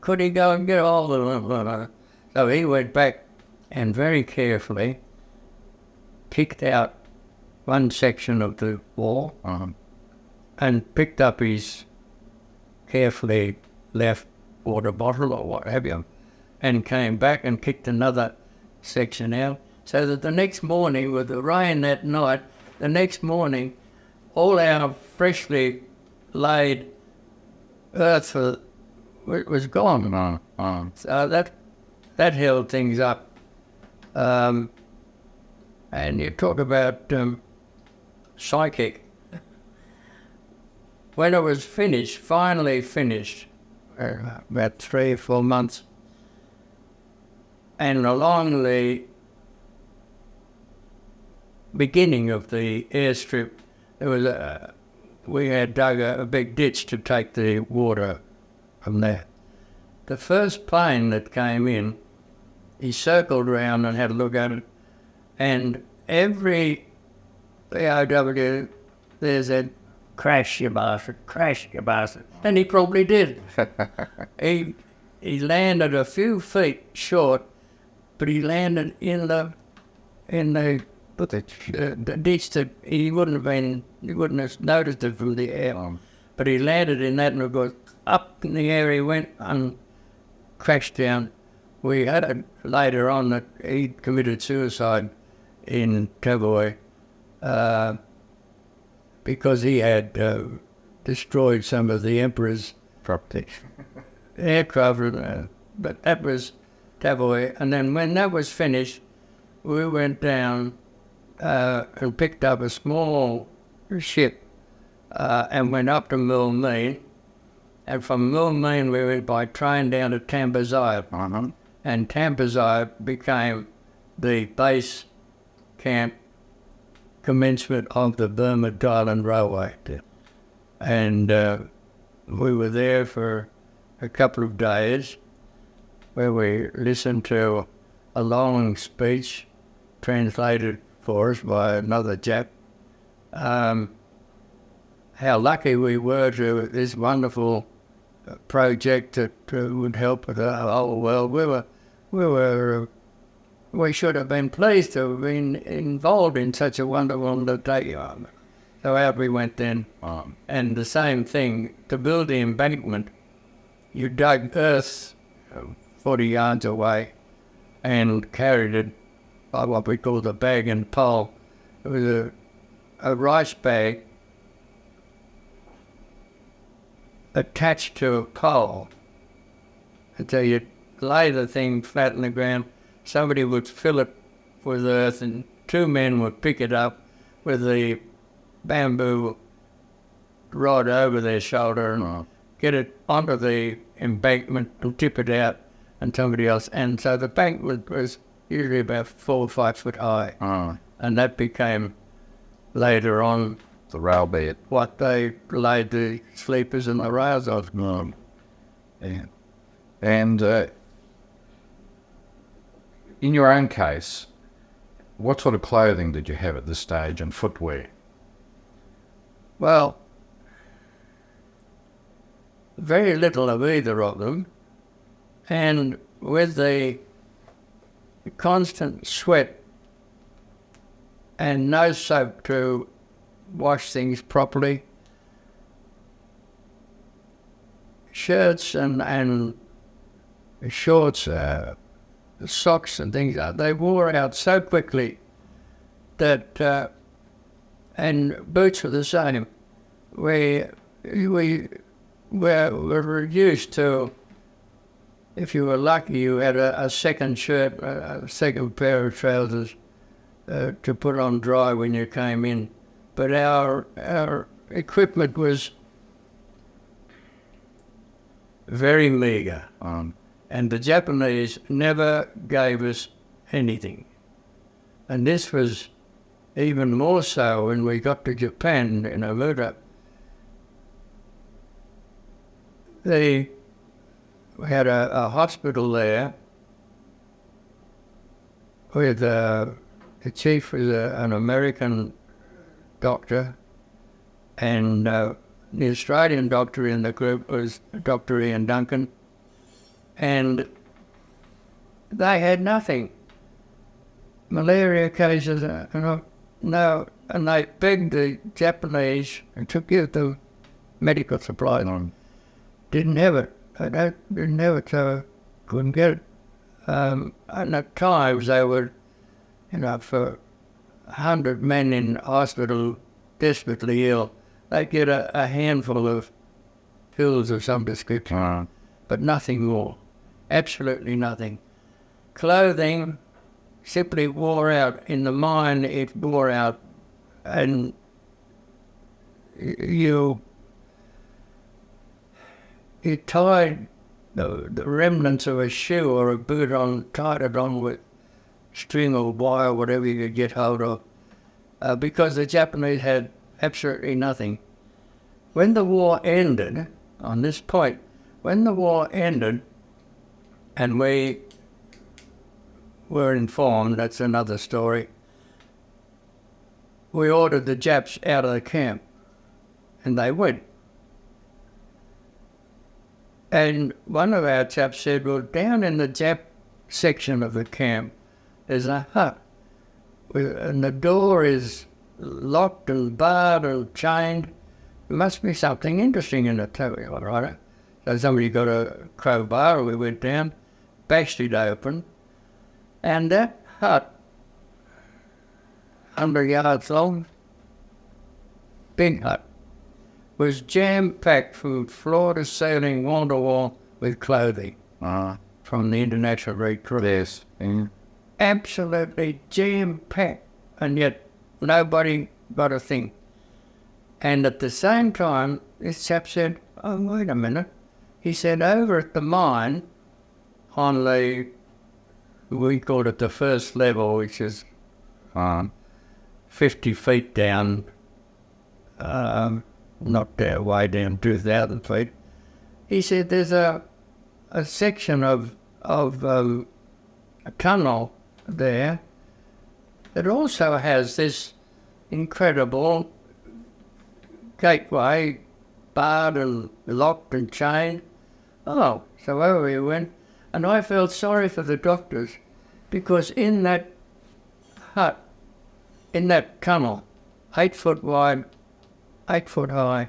Could he go and get hold of them? So he went back and very carefully picked out one section of the wall and picked up his carefully left water bottle or what have you, and came back and picked another section out, so that the next morning, with the rain that night, the next morning, all our freshly laid earth was gone. So that held things up. And you talk about psychic. When it was finished, finally finished, about 3 or 4 months, and along the beginning of the airstrip, there was we had dug a big ditch to take the water from there. The first plane that came in, he circled around and had a look at it, and every POW there said, crash you bastard, and he probably did. He landed a few feet short, but he landed in the ditch that he wouldn't have noticed it from the air. But he landed in that, and it goes up in the air he went and crashed down. We had later on that he committed suicide in Tavoy because he had destroyed some of the Emperor's property. Aircraft, but that was Tavoy. And then when that was finished, we went down and picked up a small ship and went up to Milne. And from Milne we went by train down to Tambazai. And Tambazai became the base camp commencement of the Burma Thailand Railway. And we were there for a couple of days where we listened to a long speech translated for us by another Jap. How lucky we were to this wonderful project that would help the whole world. We should have been pleased to have been involved in such a wonderful undertaking. So out we went then. And the same thing, to build the embankment, you dug earth 40 yards away and carried it by what we call the bag and pole. It was a rice bag attached to a pole. And so you'd lay the thing flat on the ground, somebody would fill it with earth, and 2 men would pick it up with the bamboo rod over their shoulder and get it onto the embankment and tip it out, and somebody else. And so the bank was usually about 4 or 5 foot high. And that became later on the rail bed. What they laid the sleepers and the rails on. And in your own case, what sort of clothing did you have at this stage and footwear? Well, very little of either of them. And with the constant sweat and no soap to wash things properly, shirts and shorts, socks and things, they wore out so quickly that, and boots were the same. We were reduced to, if you were lucky, you had a second shirt, a second pair of trousers to put on dry when you came in. But our equipment was very meagre. And the Japanese never gave us anything. And this was even more so when we got to Japan in Omuta. We had a hospital there with the chief was an American doctor, and the Australian doctor in the group was Dr. Ian Duncan, and they had nothing. Malaria cases, no, and they begged the Japanese to give them medical supplies. Didn't have it. Didn't have it, so couldn't get it. And at times they would, for 100 men in hospital desperately ill, they'd get a handful of pills of some description, but nothing more. Absolutely nothing. Clothing simply wore out. In the mine, it wore out, and you tied the remnants of a shoe or a boot on, tied it on with string or wire, whatever you could get hold of, because the Japanese had absolutely nothing. When the war ended, on this point, when the war ended, and we were informed, that's another story, we ordered the Japs out of the camp, and they went. And one of our chaps said, well, down in the Jap section of the camp, there's a hut, and the door is locked and barred and chained. There must be something interesting in it, too, all right? So somebody got a crowbar, and we went down, bashed it open, and that hut, 100 yards long, big hut, was jam-packed from floor to ceiling, wall to wall, with clothing from the International Red Cross. Yes. Absolutely jam-packed, and yet nobody got a thing. And at the same time, this chap said, oh, wait a minute. He said, over at the mine, on the, we called it the first level, which is 50 feet down, not that way down, 2,000 feet. He said there's a section of a tunnel there that also has this incredible gateway, barred and locked and chained. Oh, so over we went, and I felt sorry for the doctors, because in that hut, in that tunnel, 8 foot wide, 8 foot high,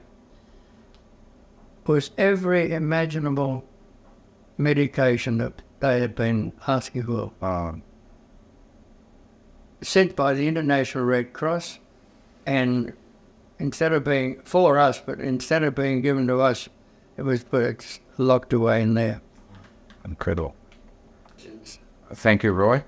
was every imaginable medication that they had been asking for. Sent by the International Red Cross, and instead of being for us, but instead of being given to us, it was put locked away in there. Incredible. Thank you, Roy.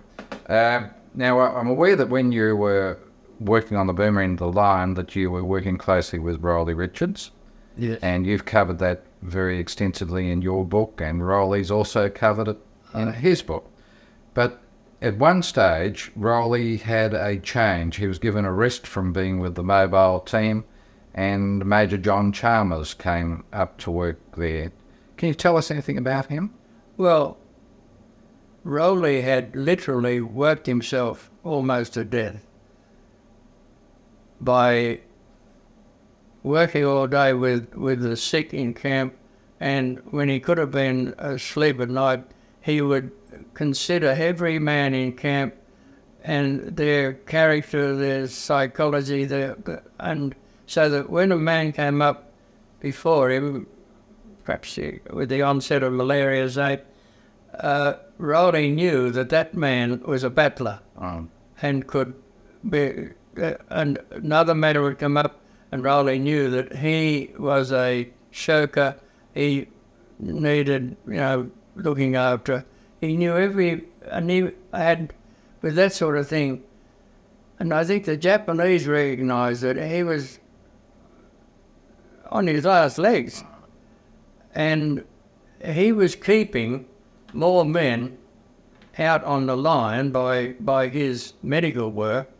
Now, I'm aware that when you were working on the Burma end of the line, that you were working closely with Rolly Richards. Yes. And you've covered that very extensively in your book, and Rolly's also covered it in his book. But at one stage, Rolly had a change. He was given a rest from being with the mobile team, and Major John Chalmers came up to work there. Can you tell us anything about him? Well, Rolly had literally worked himself almost to death by working all day with the sick in camp, and when he could have been asleep at night, he would consider every man in camp and their character, their psychology, and so that when a man came up before him, perhaps with the onset of malaria, say, Rolly knew that man was a battler and could be, and another man would come up, and Rolly knew that he was a shirker. He needed, looking after. He knew and he had, with that sort of thing, and I think the Japanese recognised that he was on his last legs, and he was keeping more men out on the line by his medical work.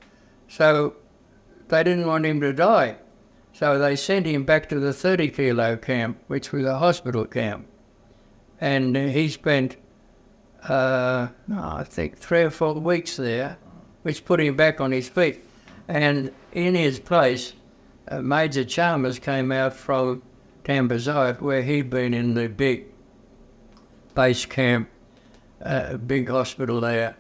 So they didn't want him to die. So they sent him back to the 30-kilo camp, which was a hospital camp. And he spent, I think, 3 or 4 weeks there, which put him back on his feet. And in his place, Major Chalmers came out from Tambazite, where he'd been in the big base camp, big hospital there.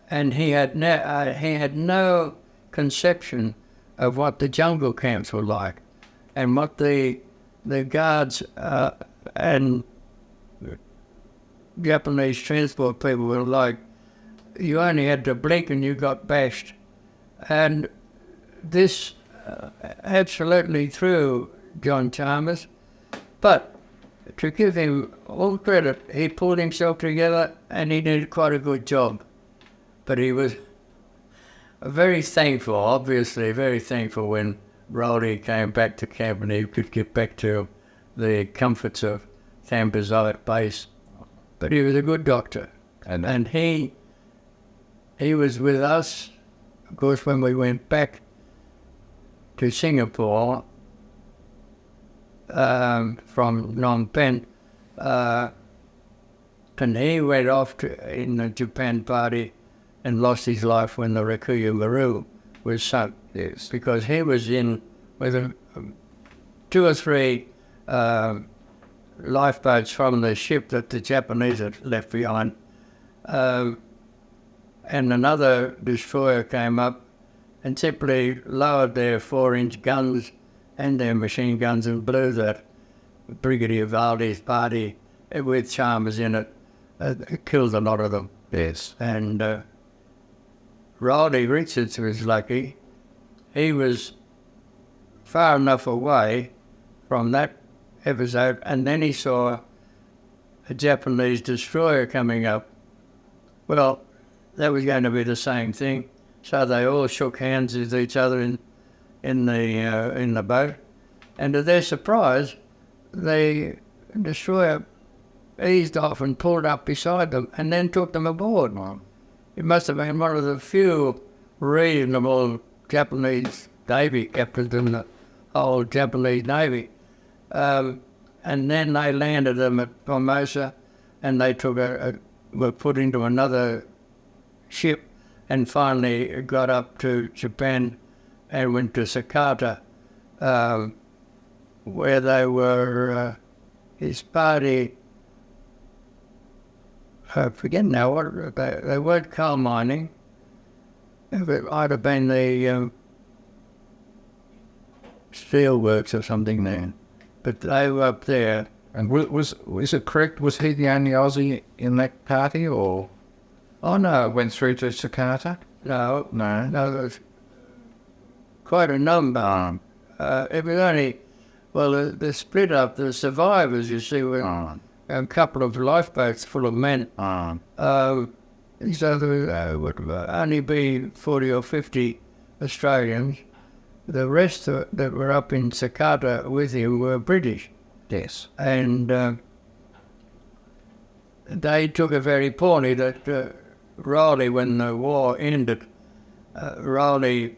And he had no conception of what the jungle camps were like, and what the guards and Japanese transport people were like. You only had to blink and you got bashed. And this absolutely threw John Chalmers. But to give him all credit, he pulled himself together and he did quite a good job. But he was very thankful, obviously very thankful, when Rowley came back to camp and he could get back to the comforts of Tambazite base. But he was a good doctor. And he was with us, of course, when we went back to Singapore from Phnom Penh, and he went off in the Japan Party and lost his life when the Rakuya Maru was sunk. Yes. Because he was in with 2 or 3 lifeboats from the ship that the Japanese had left behind. And another destroyer came up and simply lowered their 4-inch guns and their machine guns and blew that Brigadier Valdi's party with Chalmers in it. It killed a lot of them. Yes. And Roddy Richards was lucky. He was far enough away from that episode, and then he saw a Japanese destroyer coming up. Well, that was going to be the same thing. So they all shook hands with each other in the boat, and to their surprise, the destroyer eased off and pulled up beside them, and then took them aboard. It must have been one of the few reasonable Japanese Navy captains in the whole Japanese Navy. And then they landed them at Formosa, and they were put into another ship, and finally got up to Japan and went to Sakata, where they were, his party, I forget now what, they weren't coal mining. It might have been the steel works or something there. But they were up there. And was it correct? Was he the only Aussie in that party, or? Oh no, Went through to Sakata? no, No. there was quite a number. It was only, well, the split up, the survivors, you see, were a couple of lifeboats full of men. So there would only be 40 or 50 Australians. The rest that were up in Sakata with him were British. Yes. And they took it very poorly that Rowley, when the war ended, Rowley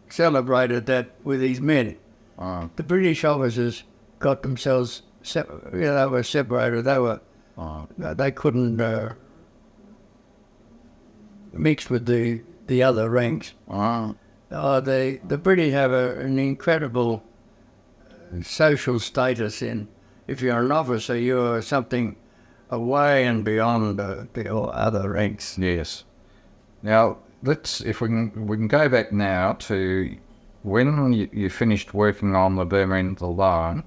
celebrated that with his men. The British officers got themselves, they were separated. They couldn't mix with the other ranks. The British have an incredible social status in. If you're an officer, you're something away and beyond the other ranks. Yes. Now if we can go back now to when you finished working on the Burma End of the Line.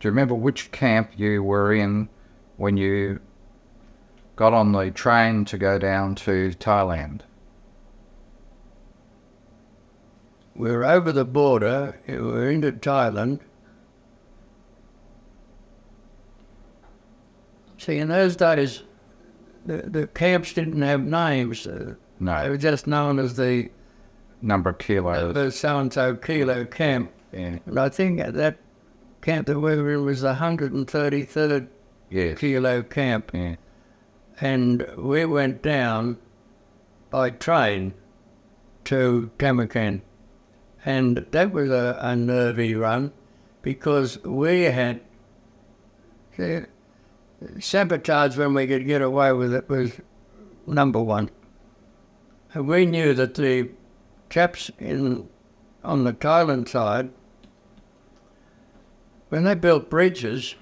Do you remember which camp you were in when you got on the train to go down to Thailand? We were over the border. We were into Thailand. See, in those days, the camps didn't have names. No. They were just known as the Number of kilos. the so-and-so kilo camp. Yeah. And I think that camp that we were in was the 133rd Yes. kilo camp. Yeah. And we went down by train to Tamarkan. And that was a nervy run because we had sabotage when we could get away with it was number one. And we knew that the Japs on the Thailand side, when they built bridges,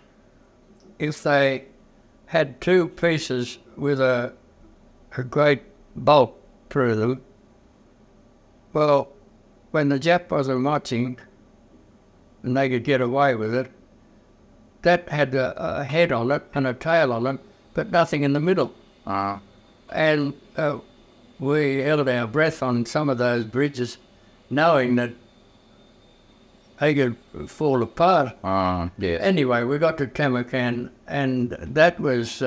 if they had two pieces with a great bulk through them, well, when the Jap wasn't watching and they could get away with it, that had a head on it and a tail on it, but nothing in the middle. And we held our breath on some of those bridges, knowing that they could fall apart. Yes. Anyway, we got to Tamarkan, and that was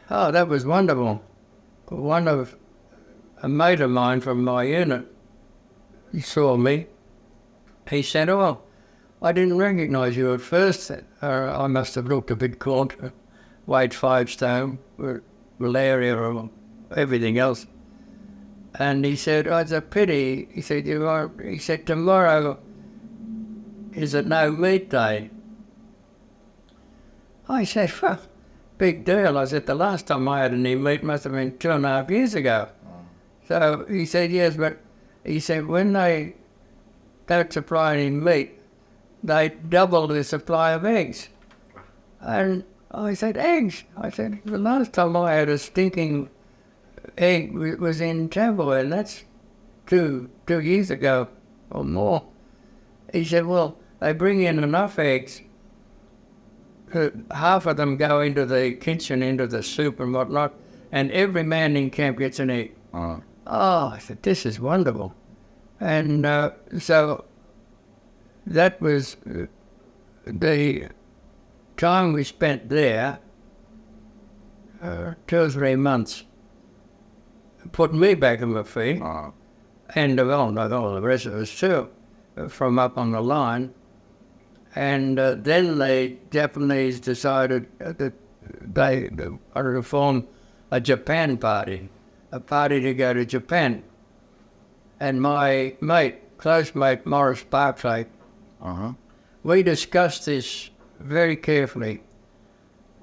that was wonderful. A mate of mine from my unit, he saw me. He said, "Oh, I didn't recognise you at first. I must have looked a bit gaunt, weighed 5 stone, malaria or everything else." And he said, "Oh, it's a pity." He said, he said, "Tomorrow is a no meat day." I said, "Well, big deal." I said, "The last time I had any meat must have been 2.5 years ago." So he said, "Yes, but," he said, "when they don't supply any meat, they double the supply of eggs." And I said, "Eggs?" I said, "The last time I had a stinking egg was in Tampa, and that's two years ago or more." He said, "Well, they bring in enough eggs. Half of them go into the kitchen, into the soup and whatnot, and every man in camp gets an egg." I said, "This is wonderful." And so that was the time we spent there, 2 or 3 months, put me back on my feet, and the rest of us too, from up on the line. And then the Japanese decided that they wanted to form a Japan party, a party to go to Japan. And my close mate, Morris Barclay, we discussed this very carefully,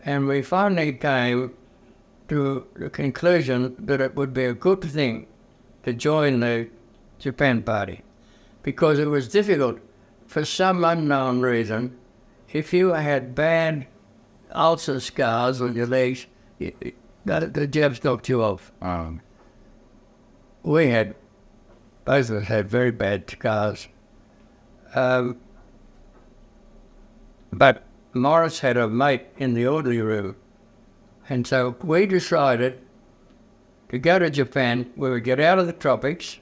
and we finally came to the conclusion that it would be a good thing to join the Japan party, because it was difficult for some unknown reason. If you had bad ulcer scars on your legs, the Japs knocked you off. Both of us had very bad scars. But Morris had a mate in the orderly room, and so we decided to go to Japan. We would get out of the tropics.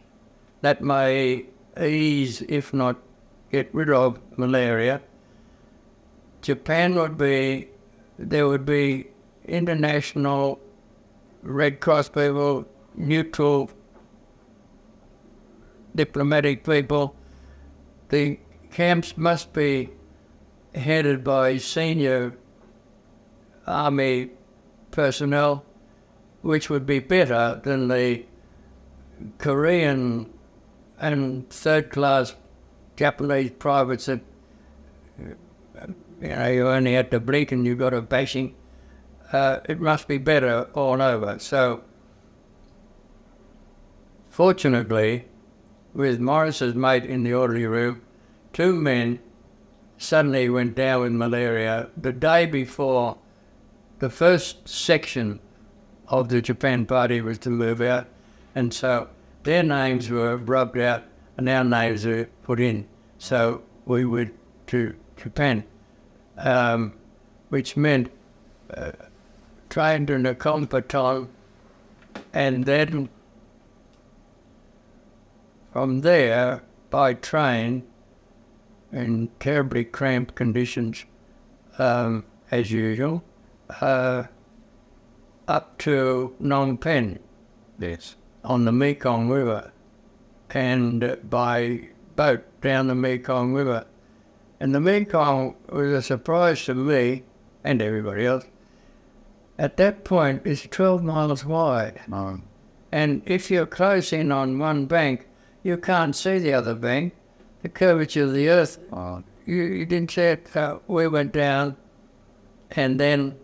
That may ease, if not get rid of, malaria. Japan there would be international Red Cross people, neutral diplomatic people. The camps must be headed by senior army personnel, which would be better than the Korean and third-class Japanese privates that, you only had to blink and you got a bashing. It must be better all over. So, fortunately, with Morris's mate in the orderly room, 2 men suddenly went down with malaria the day before the first section of the Japan party was to move out, and so their names were rubbed out and our names were put in. So we went to Japan, which meant trained in a combatant, and then from there by train in terribly cramped conditions, as usual, up to Phnom Penh. Yes. On the Mekong River, and by boat down the Mekong River. And the Mekong was a surprise to me and everybody else. At that point, it's 12 miles wide. And if you're close in on one bank, you can't see the other bank. The curvature of the earth, Oh, you didn't see it. We went down and then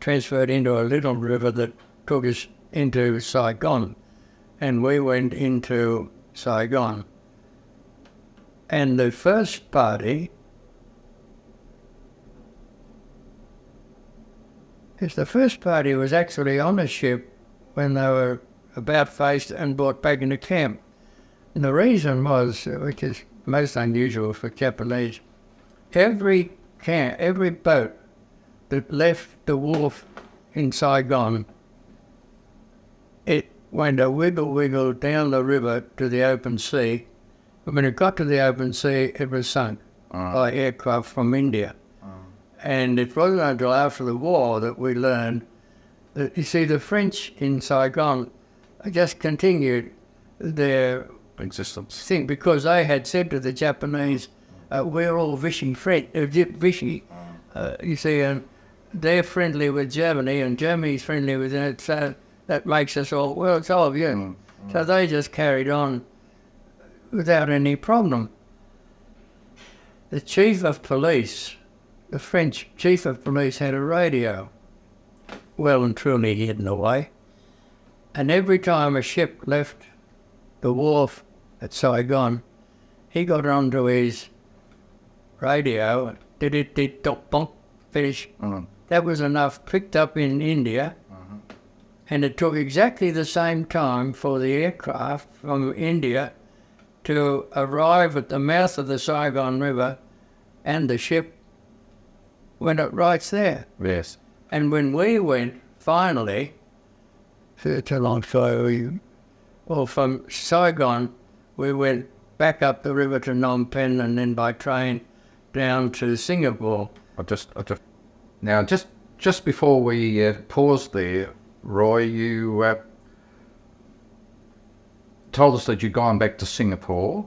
transferred into a little river that took us into Saigon. And we went into Saigon. And the first party, was actually on a ship when they were about faced and brought back into camp. And the reason was, which is most unusual for Japanese, every boat that left the wharf in Saigon, it went a wiggle down the river to the open sea. And when it got to the open sea, it was sunk by aircraft from India. And it wasn't until after the war that we learned that, you see, the French in Saigon just continued their existence. thing because they had said to the Japanese, we're all Vichy French, Vichy, you see, and they're friendly with Germany and Germany's friendly with it, so that makes us all, well, it's all of you. So they just carried on without any problem. The chief of police, the French chief of police, had a radio, well and truly hidden away, and every time a ship left the wharf at Saigon, he got onto his radio, finish. That was enough, picked up in India, and it took exactly the same time for the aircraft from India to arrive at the mouth of the Saigon River, and the ship went up right there. Yes. And when we went, finally, it's a long story, well, from Saigon, we went back up the river to Phnom Penh and then by train down to Singapore. Now, just before we pause there, Roy, you told us that you'd gone back to Singapore,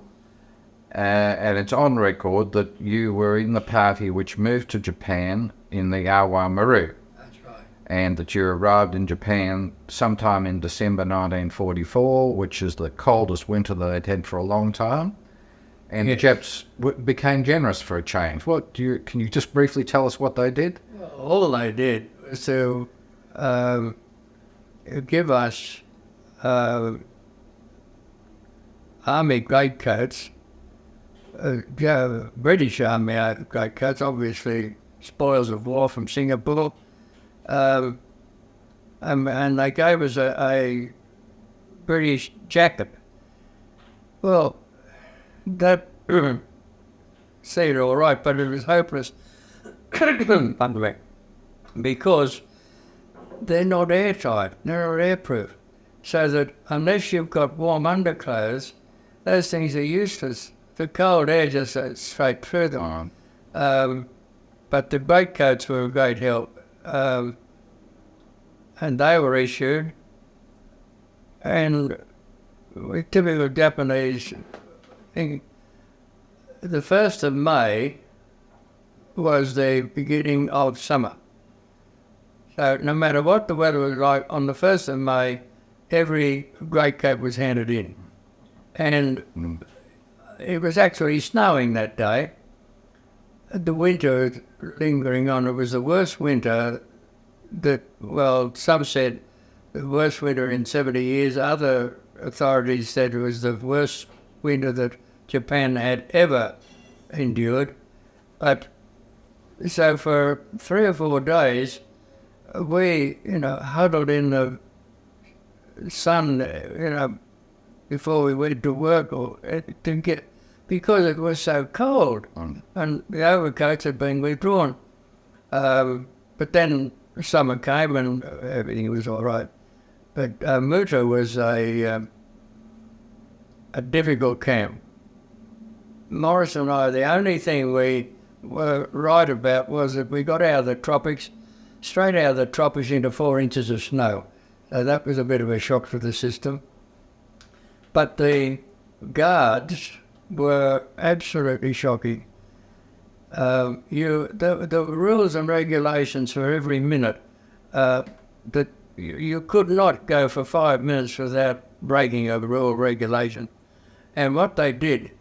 and it's on record that you were in the party which moved to Japan in the Awa Maru. That's right. And that you arrived in Japan sometime in December 1944, which is the coldest winter that they'd had for a long time. And Yes. the Japs became generous for a change. Can you just briefly tell us what they did? All they did was to give us army greatcoats, British Army greatcoats, obviously spoils of war from Singapore, and they gave us a British jacket. Well, that seemed all right, but it was hopeless because they're not airtight, they're not airproof. So that unless you've got warm underclothes, those things are useless. The cold air just goes straight through them. But the greatcoats were a great help. And they were issued. And with typical Japanese thing, the 1st of May was the beginning of summer. So no matter what the weather was like, on the 1st of May, every greatcoat was handed in. And it was actually snowing that day. The winter lingering on, it was the worst winter that, well, some said the worst winter in 70 years. Other authorities said it was the worst winter that Japan had ever endured. But so for 3 or 4 days, we, huddled in the sun, before we went to work because it was so cold, and the overcoats had been withdrawn. But then summer came and everything was all right. But Omuta was a difficult camp. Morris and I, the only thing we were right about was that we got out of the tropics, straight out of the tropics into 4 inches of snow. So that was a bit of a shock to the system. But the guards were absolutely shocking. The rules and regulations for every minute that you could not go for 5 minutes without breaking a rule regulation. And what they did,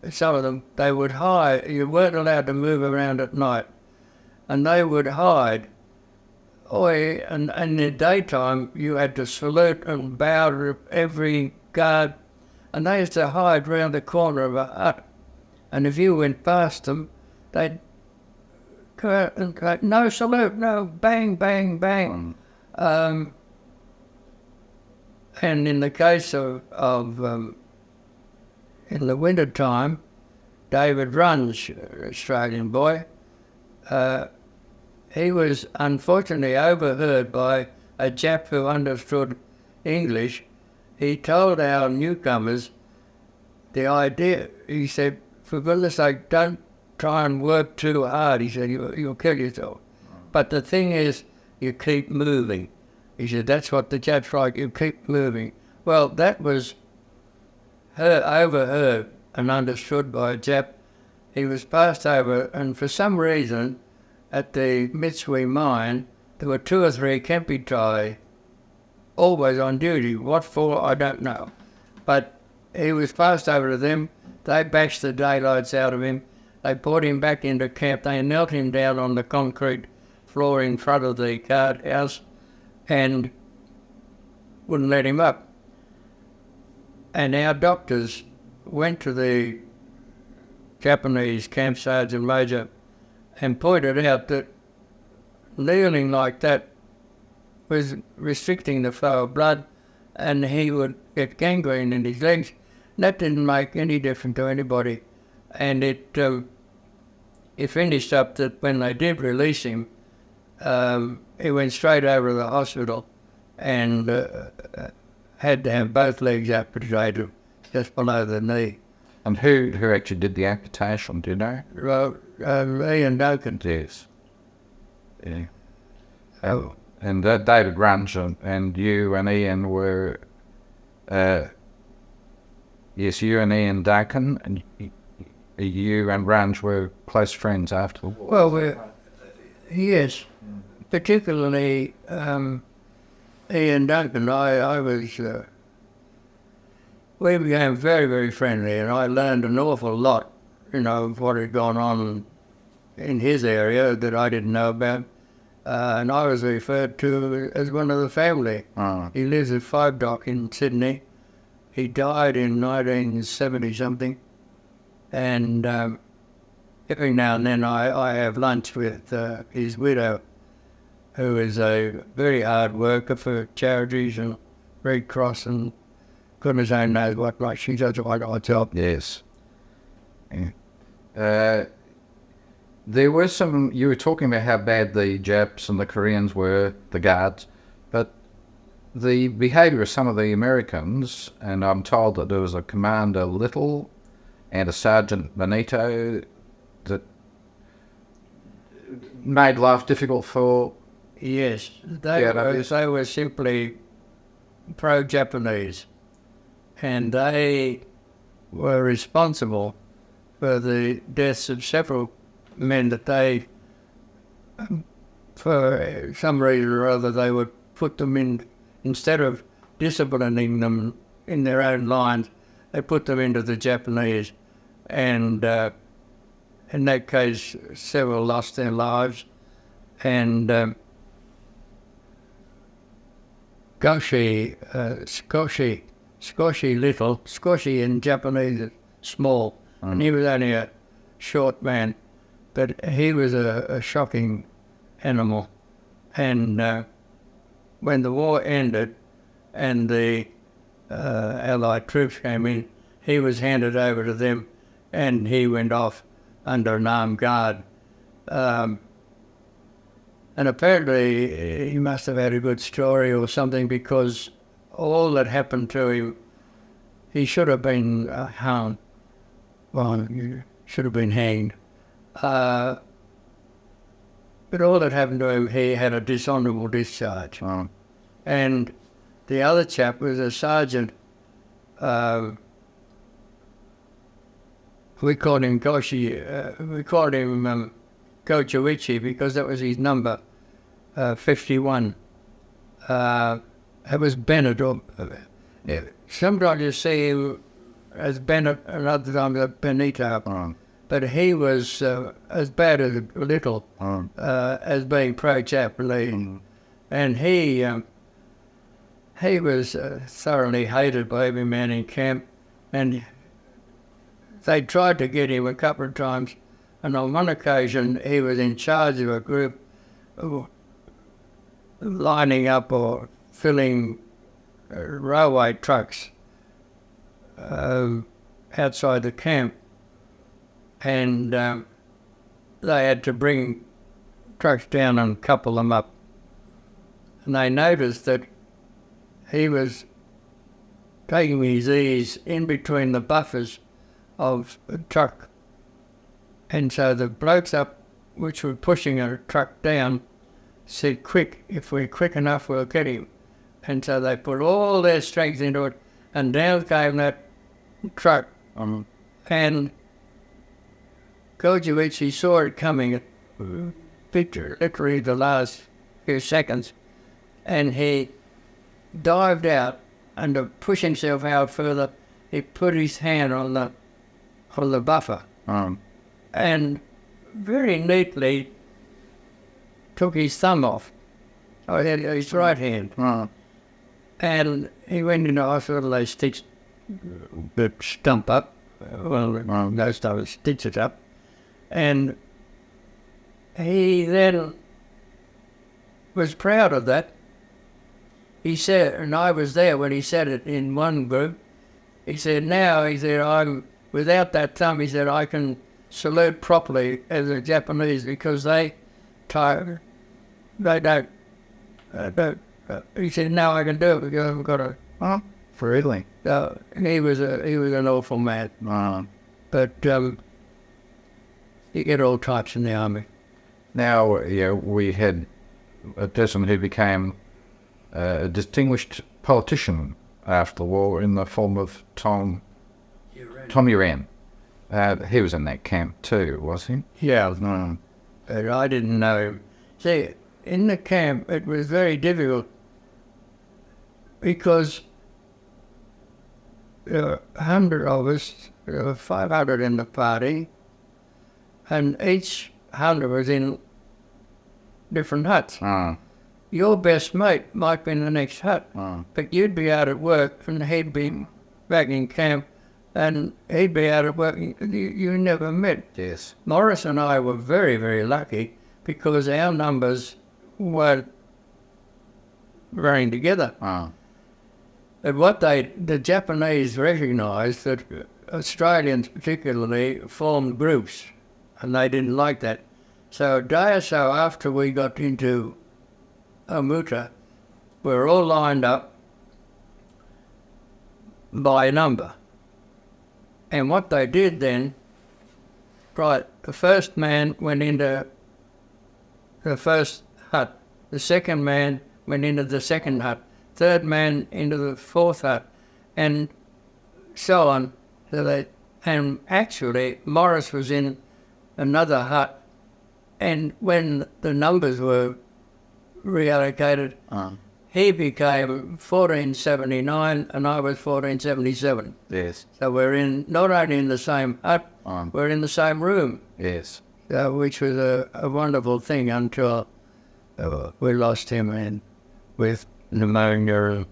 some of them, they would hide. You weren't allowed to move around at night, and they would hide. And in the daytime, you had to salute and bow to every guard, and they used to hide round the corner of a hut. And if you went past them, they'd go out and go, no salute, no, bang, bang, bang. And in the case of in the winter time, David Runge, Australian boy, he was unfortunately overheard by a Jap who understood English. He told our newcomers the idea. He said, for goodness sake, don't try and work too hard. He said, you'll kill yourself. But the thing is, you keep moving. He said, that's what the Japs like, you keep moving. Well, that was overheard and understood by a Jap. He was passed over, and for some reason, at the Mitsui mine, there were 2 or 3 Kempi Thai always on duty. What for, I don't know. But he was passed over to them. They bashed the daylights out of him. They brought him back into camp. They knelt him down on the concrete floor in front of the guard house and wouldn't let him up. And our doctors went to the Japanese camp sergeant major and pointed out that kneeling like that was restricting the flow of blood, and he would get gangrene in his legs. That didn't make any difference to anybody. And it finished up that when they did release him, he went straight over to the hospital and had to have both legs amputated just below the knee. And who actually did the amputation, do you know? Well, Ian Duncan. Yes. Yeah. And David Runge and you and Ian were... yes, you and Ian Duncan, and you and Runge were close friends after the war. Well, yes, particularly Ian Duncan. I was... we became very, very friendly, and I learned an awful lot, of what had gone on in his area that I didn't know about. And I was referred to as one of the family. He lives at 5 Dock in Sydney. He died in 1970-something. And every now and then I have lunch with his widow, who is a very hard worker for charities and Red Cross and goodness only knows what, like she does a hard job. Yes. Yeah. There were some, you were talking about how bad the Japs and the Koreans were, the guards, but the behaviour of some of the Americans, and I'm told that there was a Commander Little and a Sergeant Benito that made life difficult for... Yes, they were simply pro-Japanese, and they were responsible for the deaths of several men that they, for some reason or other, they would put them in, instead of disciplining them in their own lines, they put them into the Japanese. And in that case, several lost their lives. And Squashy Little, Squashy in Japanese is small, and he was only a short man, but he was a shocking animal. And when the war ended and the Allied troops came in, he was handed over to them and he went off under an armed guard. And apparently he must have had a good story or something, because all that happened to him, he should have been hung. Well, he should have been hanged. But all that happened to him, he had a dishonourable discharge. And the other chap was a sergeant. We called him Gochiwichi because that was his number, 51. it was Bennett. Sometimes you see him as Bennett, and other times as Benito. But he was as bad as little as being pro-Japanese. And he was thoroughly hated by every man in camp. And they tried to get him a couple of times. And on one occasion, he was in charge of a group lining up or filling railway trucks outside the camp. And they had to bring trucks down and couple them up. And they noticed that he was taking his ease in between the buffers of the truck. And so the blokes up, which were pushing a truck down, said, quick, if we're quick enough, we'll get him. And so they put all their strength into it, and down came that truck. And Kojivici saw it coming, literally the last few seconds, and he dived out, and to push himself out further, he put his hand on the buffer, and very neatly took his thumb off, his right hand, and he went into hospital. They stitched the stump up, no stuff, stitched it up. And he then was proud of that. He said, and I was there when he said it in one group, he said, now, he said, I'm, without that thumb, he said, I can salute properly as a Japanese because they don't, he said, now I can do it because I've got a... Really? He was an awful man. But you get all types in the army. Now, we had a person who became a distinguished politician after the war in the form of Tom Uran. He was in that camp too, was he? Yeah. But I didn't know him. See, in the camp it was very difficult because there were 100 of us, there were 500 in the party, and each 100 was in different huts. Your best mate might be in the next hut, but you'd be out at work and he'd be back in camp, and he'd be out at work. You never met. Yes. Morris and I were very, very lucky because our numbers weren't running together. But what the Japanese recognised that Australians particularly formed groups, and they didn't like that. So a day or so after we got into Omuta, we were all lined up by number. And what they did then, right, the first man went into the first hut, the second man went into the second hut, third man into the fourth hut, and so on. And actually, Morris was in another hut, and when the numbers were reallocated, he became 1479 and I was 1477. Yes. So we're not only in the same hut, we're in the same room. Yes. Which was a wonderful thing until we lost him with pneumonia.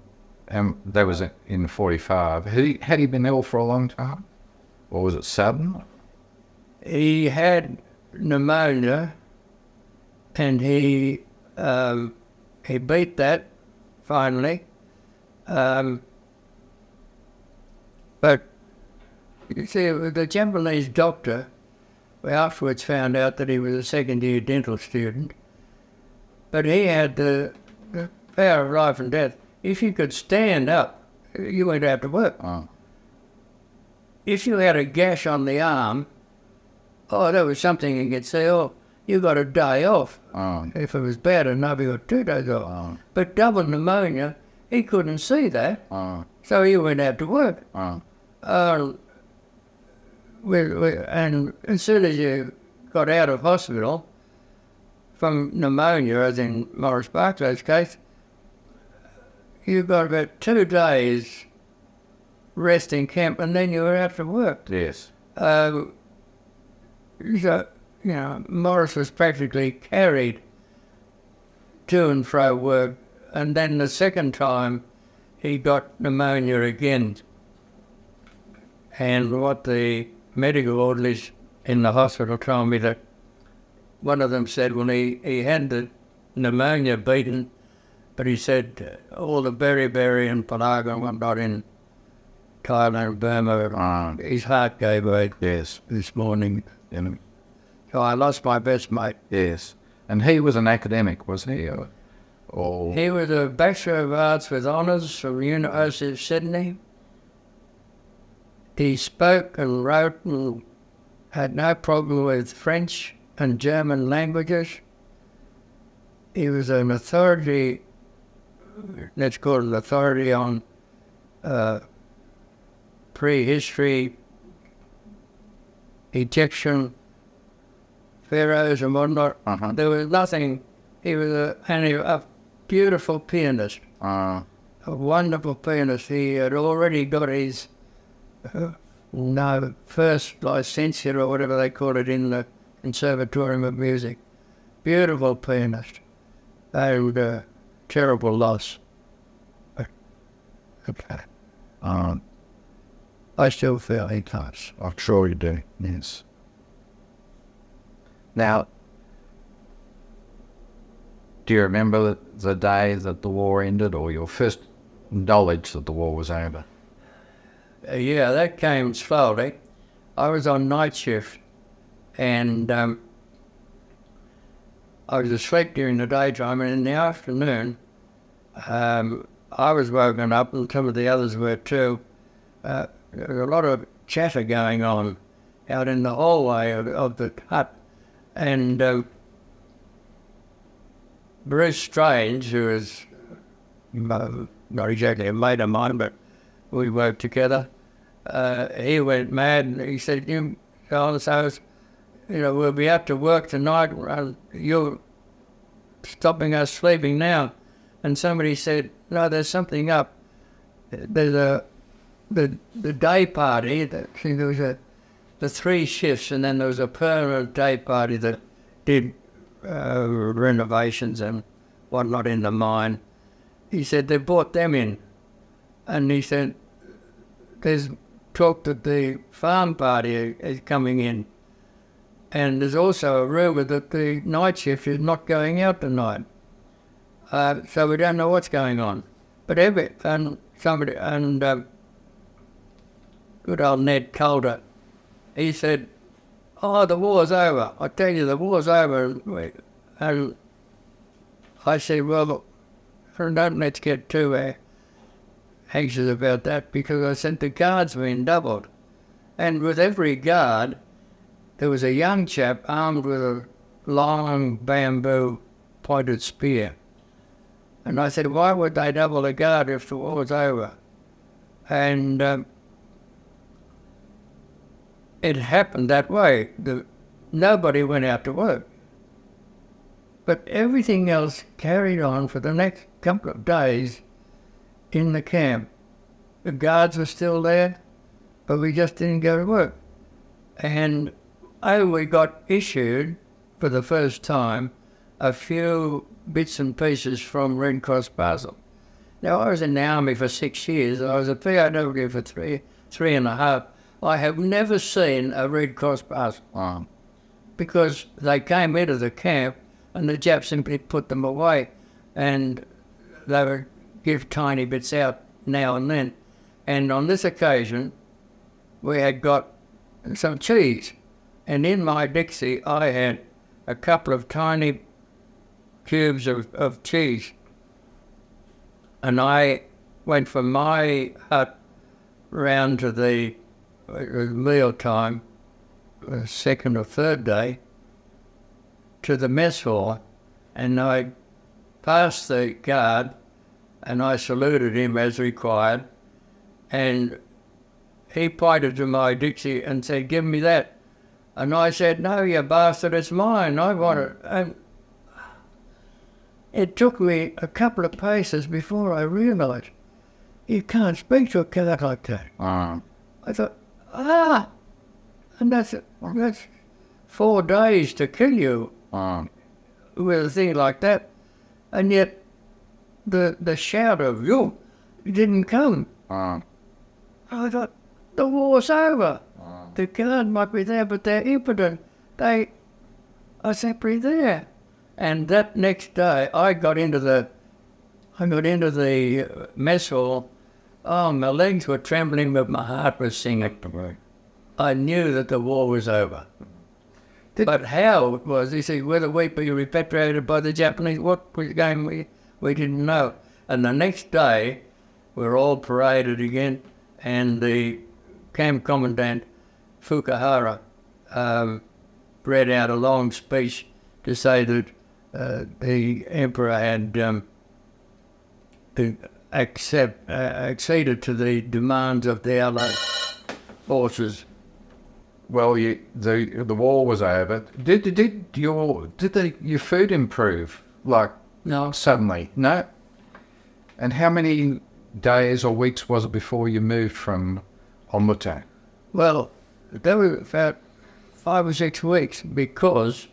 That was in 45. Had he been ill for a long time? Or was it sudden? He had pneumonia, and he beat that finally. But you see, the Japanese doctor, we afterwards found out that he was a second-year dental student, but he had the power of life and death. If you could stand up, you went out to work. If you had a gash on the arm, that was something you could say, you got a day off. If it was bad enough, you got 2 days off. But double pneumonia, he couldn't see that, so he went out to work. And as soon as you got out of hospital from pneumonia, as in Morris Barclay's case, you got about 2 days rest in camp, and then you were out to work. Yes. So, Morris was practically carried to and fro work, and then the second time he got pneumonia again. And what the medical orderlies in the hospital told me, that one of them said, well, he had the pneumonia beaten, but he said all the beriberi and palaga and whatnot in Thailand, Burma, his heart gave out. Yes. This morning. So I lost my best mate. Yes. And he was an academic, was he? He was a Bachelor of Arts with honours from the University of Sydney. He spoke and wrote and had no problem with French and German languages. He was an authority, let's call it an authority on prehistory, Egyptian pharaohs and whatnot. There was nothing. He was a beautiful pianist, a wonderful pianist. He had already got his first licentiate or whatever they call it in the Conservatorium of Music. Beautiful pianist, and terrible loss. I still feel he does. I'm sure you do, yes. Now, do you remember the day that the war ended, or your first knowledge that the war was over? Yeah, that came slowly. I was on night shift, and I was asleep during the daytime, and in the afternoon, I was woken up, and some of the others were too. There was a lot of chatter going on out in the hallway of the hut, and Bruce Strange, who is not exactly a mate of mine, but we worked together, he went mad, and he said, we'll be out to work tonight, you're stopping us sleeping now. And somebody said, no, there's something up. There's the day party, there was the 3 shifts, and then there was a permanent day party that did renovations and whatnot in the mine. He said they brought them in, and he said there's talk that the farm party is coming in, and there's also a rumour that the night shift is not going out tonight. So we don't know what's going on. But good old Ned Calder, he said, oh, the war's over. I tell you, the war's over. And I said, well, don't let's get too anxious about that, because I said the guards were been doubled. And with every guard, there was a young chap armed with a long bamboo pointed spear. And I said, why would they double the guard if the war was over? And it happened that way. Nobody went out to work. But everything else carried on for the next couple of days in the camp. The guards were still there, but we just didn't go to work. And we got issued, for the first time, a few bits and pieces from Red Cross Basel. Now, I was in the army for 6 years. I was a POW for three and a half. I have never seen a Red Cross Basel because they came into the camp and the Japs simply put them away, and they would give tiny bits out now and then. And on this occasion, we had got some cheese, and in my Dixie I had a couple of tiny cubes of cheese, and I went from my hut round to the meal time, the second or third day, to the mess hall, and I passed the guard and I saluted him as required, and he pointed to my Dixie and said, give me that. And I said, no, you bastard, it's mine, I want it. And it took me a couple of paces before I realised you can't speak to a cat like that. I thought, and that's 4 days to kill you with a thing like that, and yet the shout of you didn't come. I thought, the war's over. The guard might be there, but they're impotent. They are simply there. And that next day, I got into the mess hall. Oh, my legs were trembling, but my heart was singing. I knew that the war was over. But how it was, he said, whether we be repatriated by the Japanese, what was going, we didn't know. And the next day, we were all paraded again, and the camp commandant, Fukuhara, read out a long speech to say that the emperor had acceded to the demands of the Allied forces. Well, the war was over. Did your food improve? Like, No. suddenly? No? And how many days or weeks was it before you moved from Omuta? Well, there were about 5 or 6 weeks, because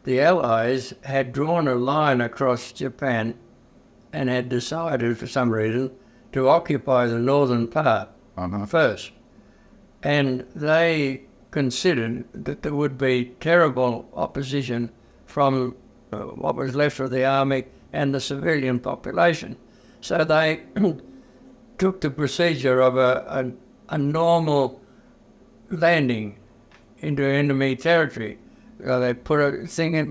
the Allies had drawn a line across Japan and had decided, for some reason, to occupy the northern part first. And they considered that there would be terrible opposition from what was left of the army and the civilian population. So they took the procedure of a normal landing into enemy territory. They put a thing in,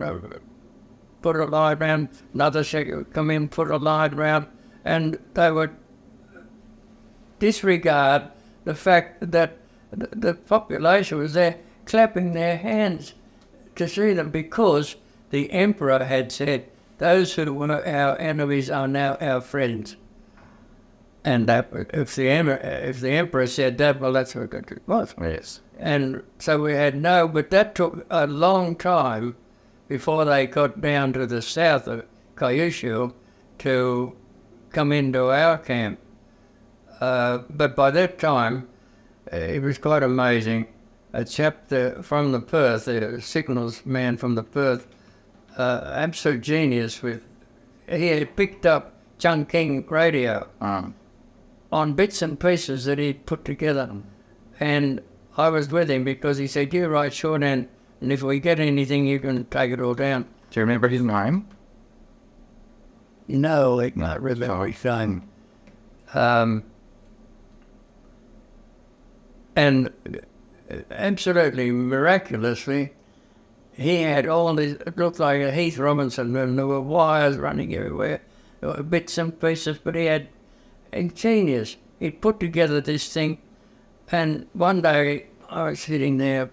put a line round, another second would come in, put a line round, and they would disregard the fact that the population was there clapping their hands to see them, because the emperor had said, those who were our enemies are now our friends. And that, if the emperor said that, well, that's what it was. Yes. And so we had but that took a long time before they got down to the south of Kyushu to come into our camp. But by that time, it was quite amazing. A chap from the Perth, the signals man from the Perth, absolute genius, he had picked up Chungking radio on bits and pieces that he'd put together. And I was with him because he said, you write shorthand, and if we get anything, you can take it all down. Do you remember his name? No, I can't remember his name. And absolutely miraculously, he had all these, it looked like a Heath Robinson, and there were wires running everywhere. There were bits and pieces, but he had ingenious. He'd put together this thing, and one day I was sitting there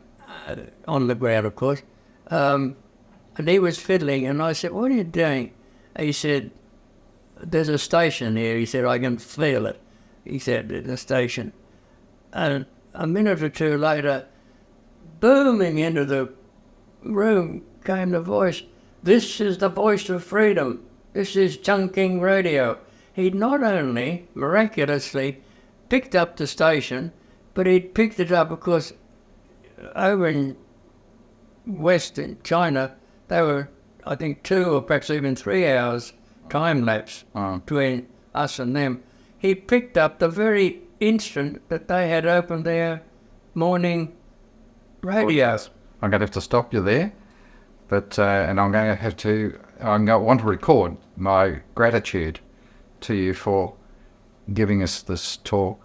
on the ground, of course, and he was fiddling, and I said, what are you doing? He said, there's a station here. He said, I can feel it. He said, there's a station. And a minute or two later, booming into the room came the voice, this is the voice of freedom. This is Chungking radio. He'd not only miraculously picked up the station, but he'd picked it up because over in Western China, they were, I think, 2 or perhaps even 3 hours time lapse between us and them. He picked up the very instant that they had opened their morning radio. I'm going to have to stop you there, but and I'm going to want to record my gratitude to you for giving us this talk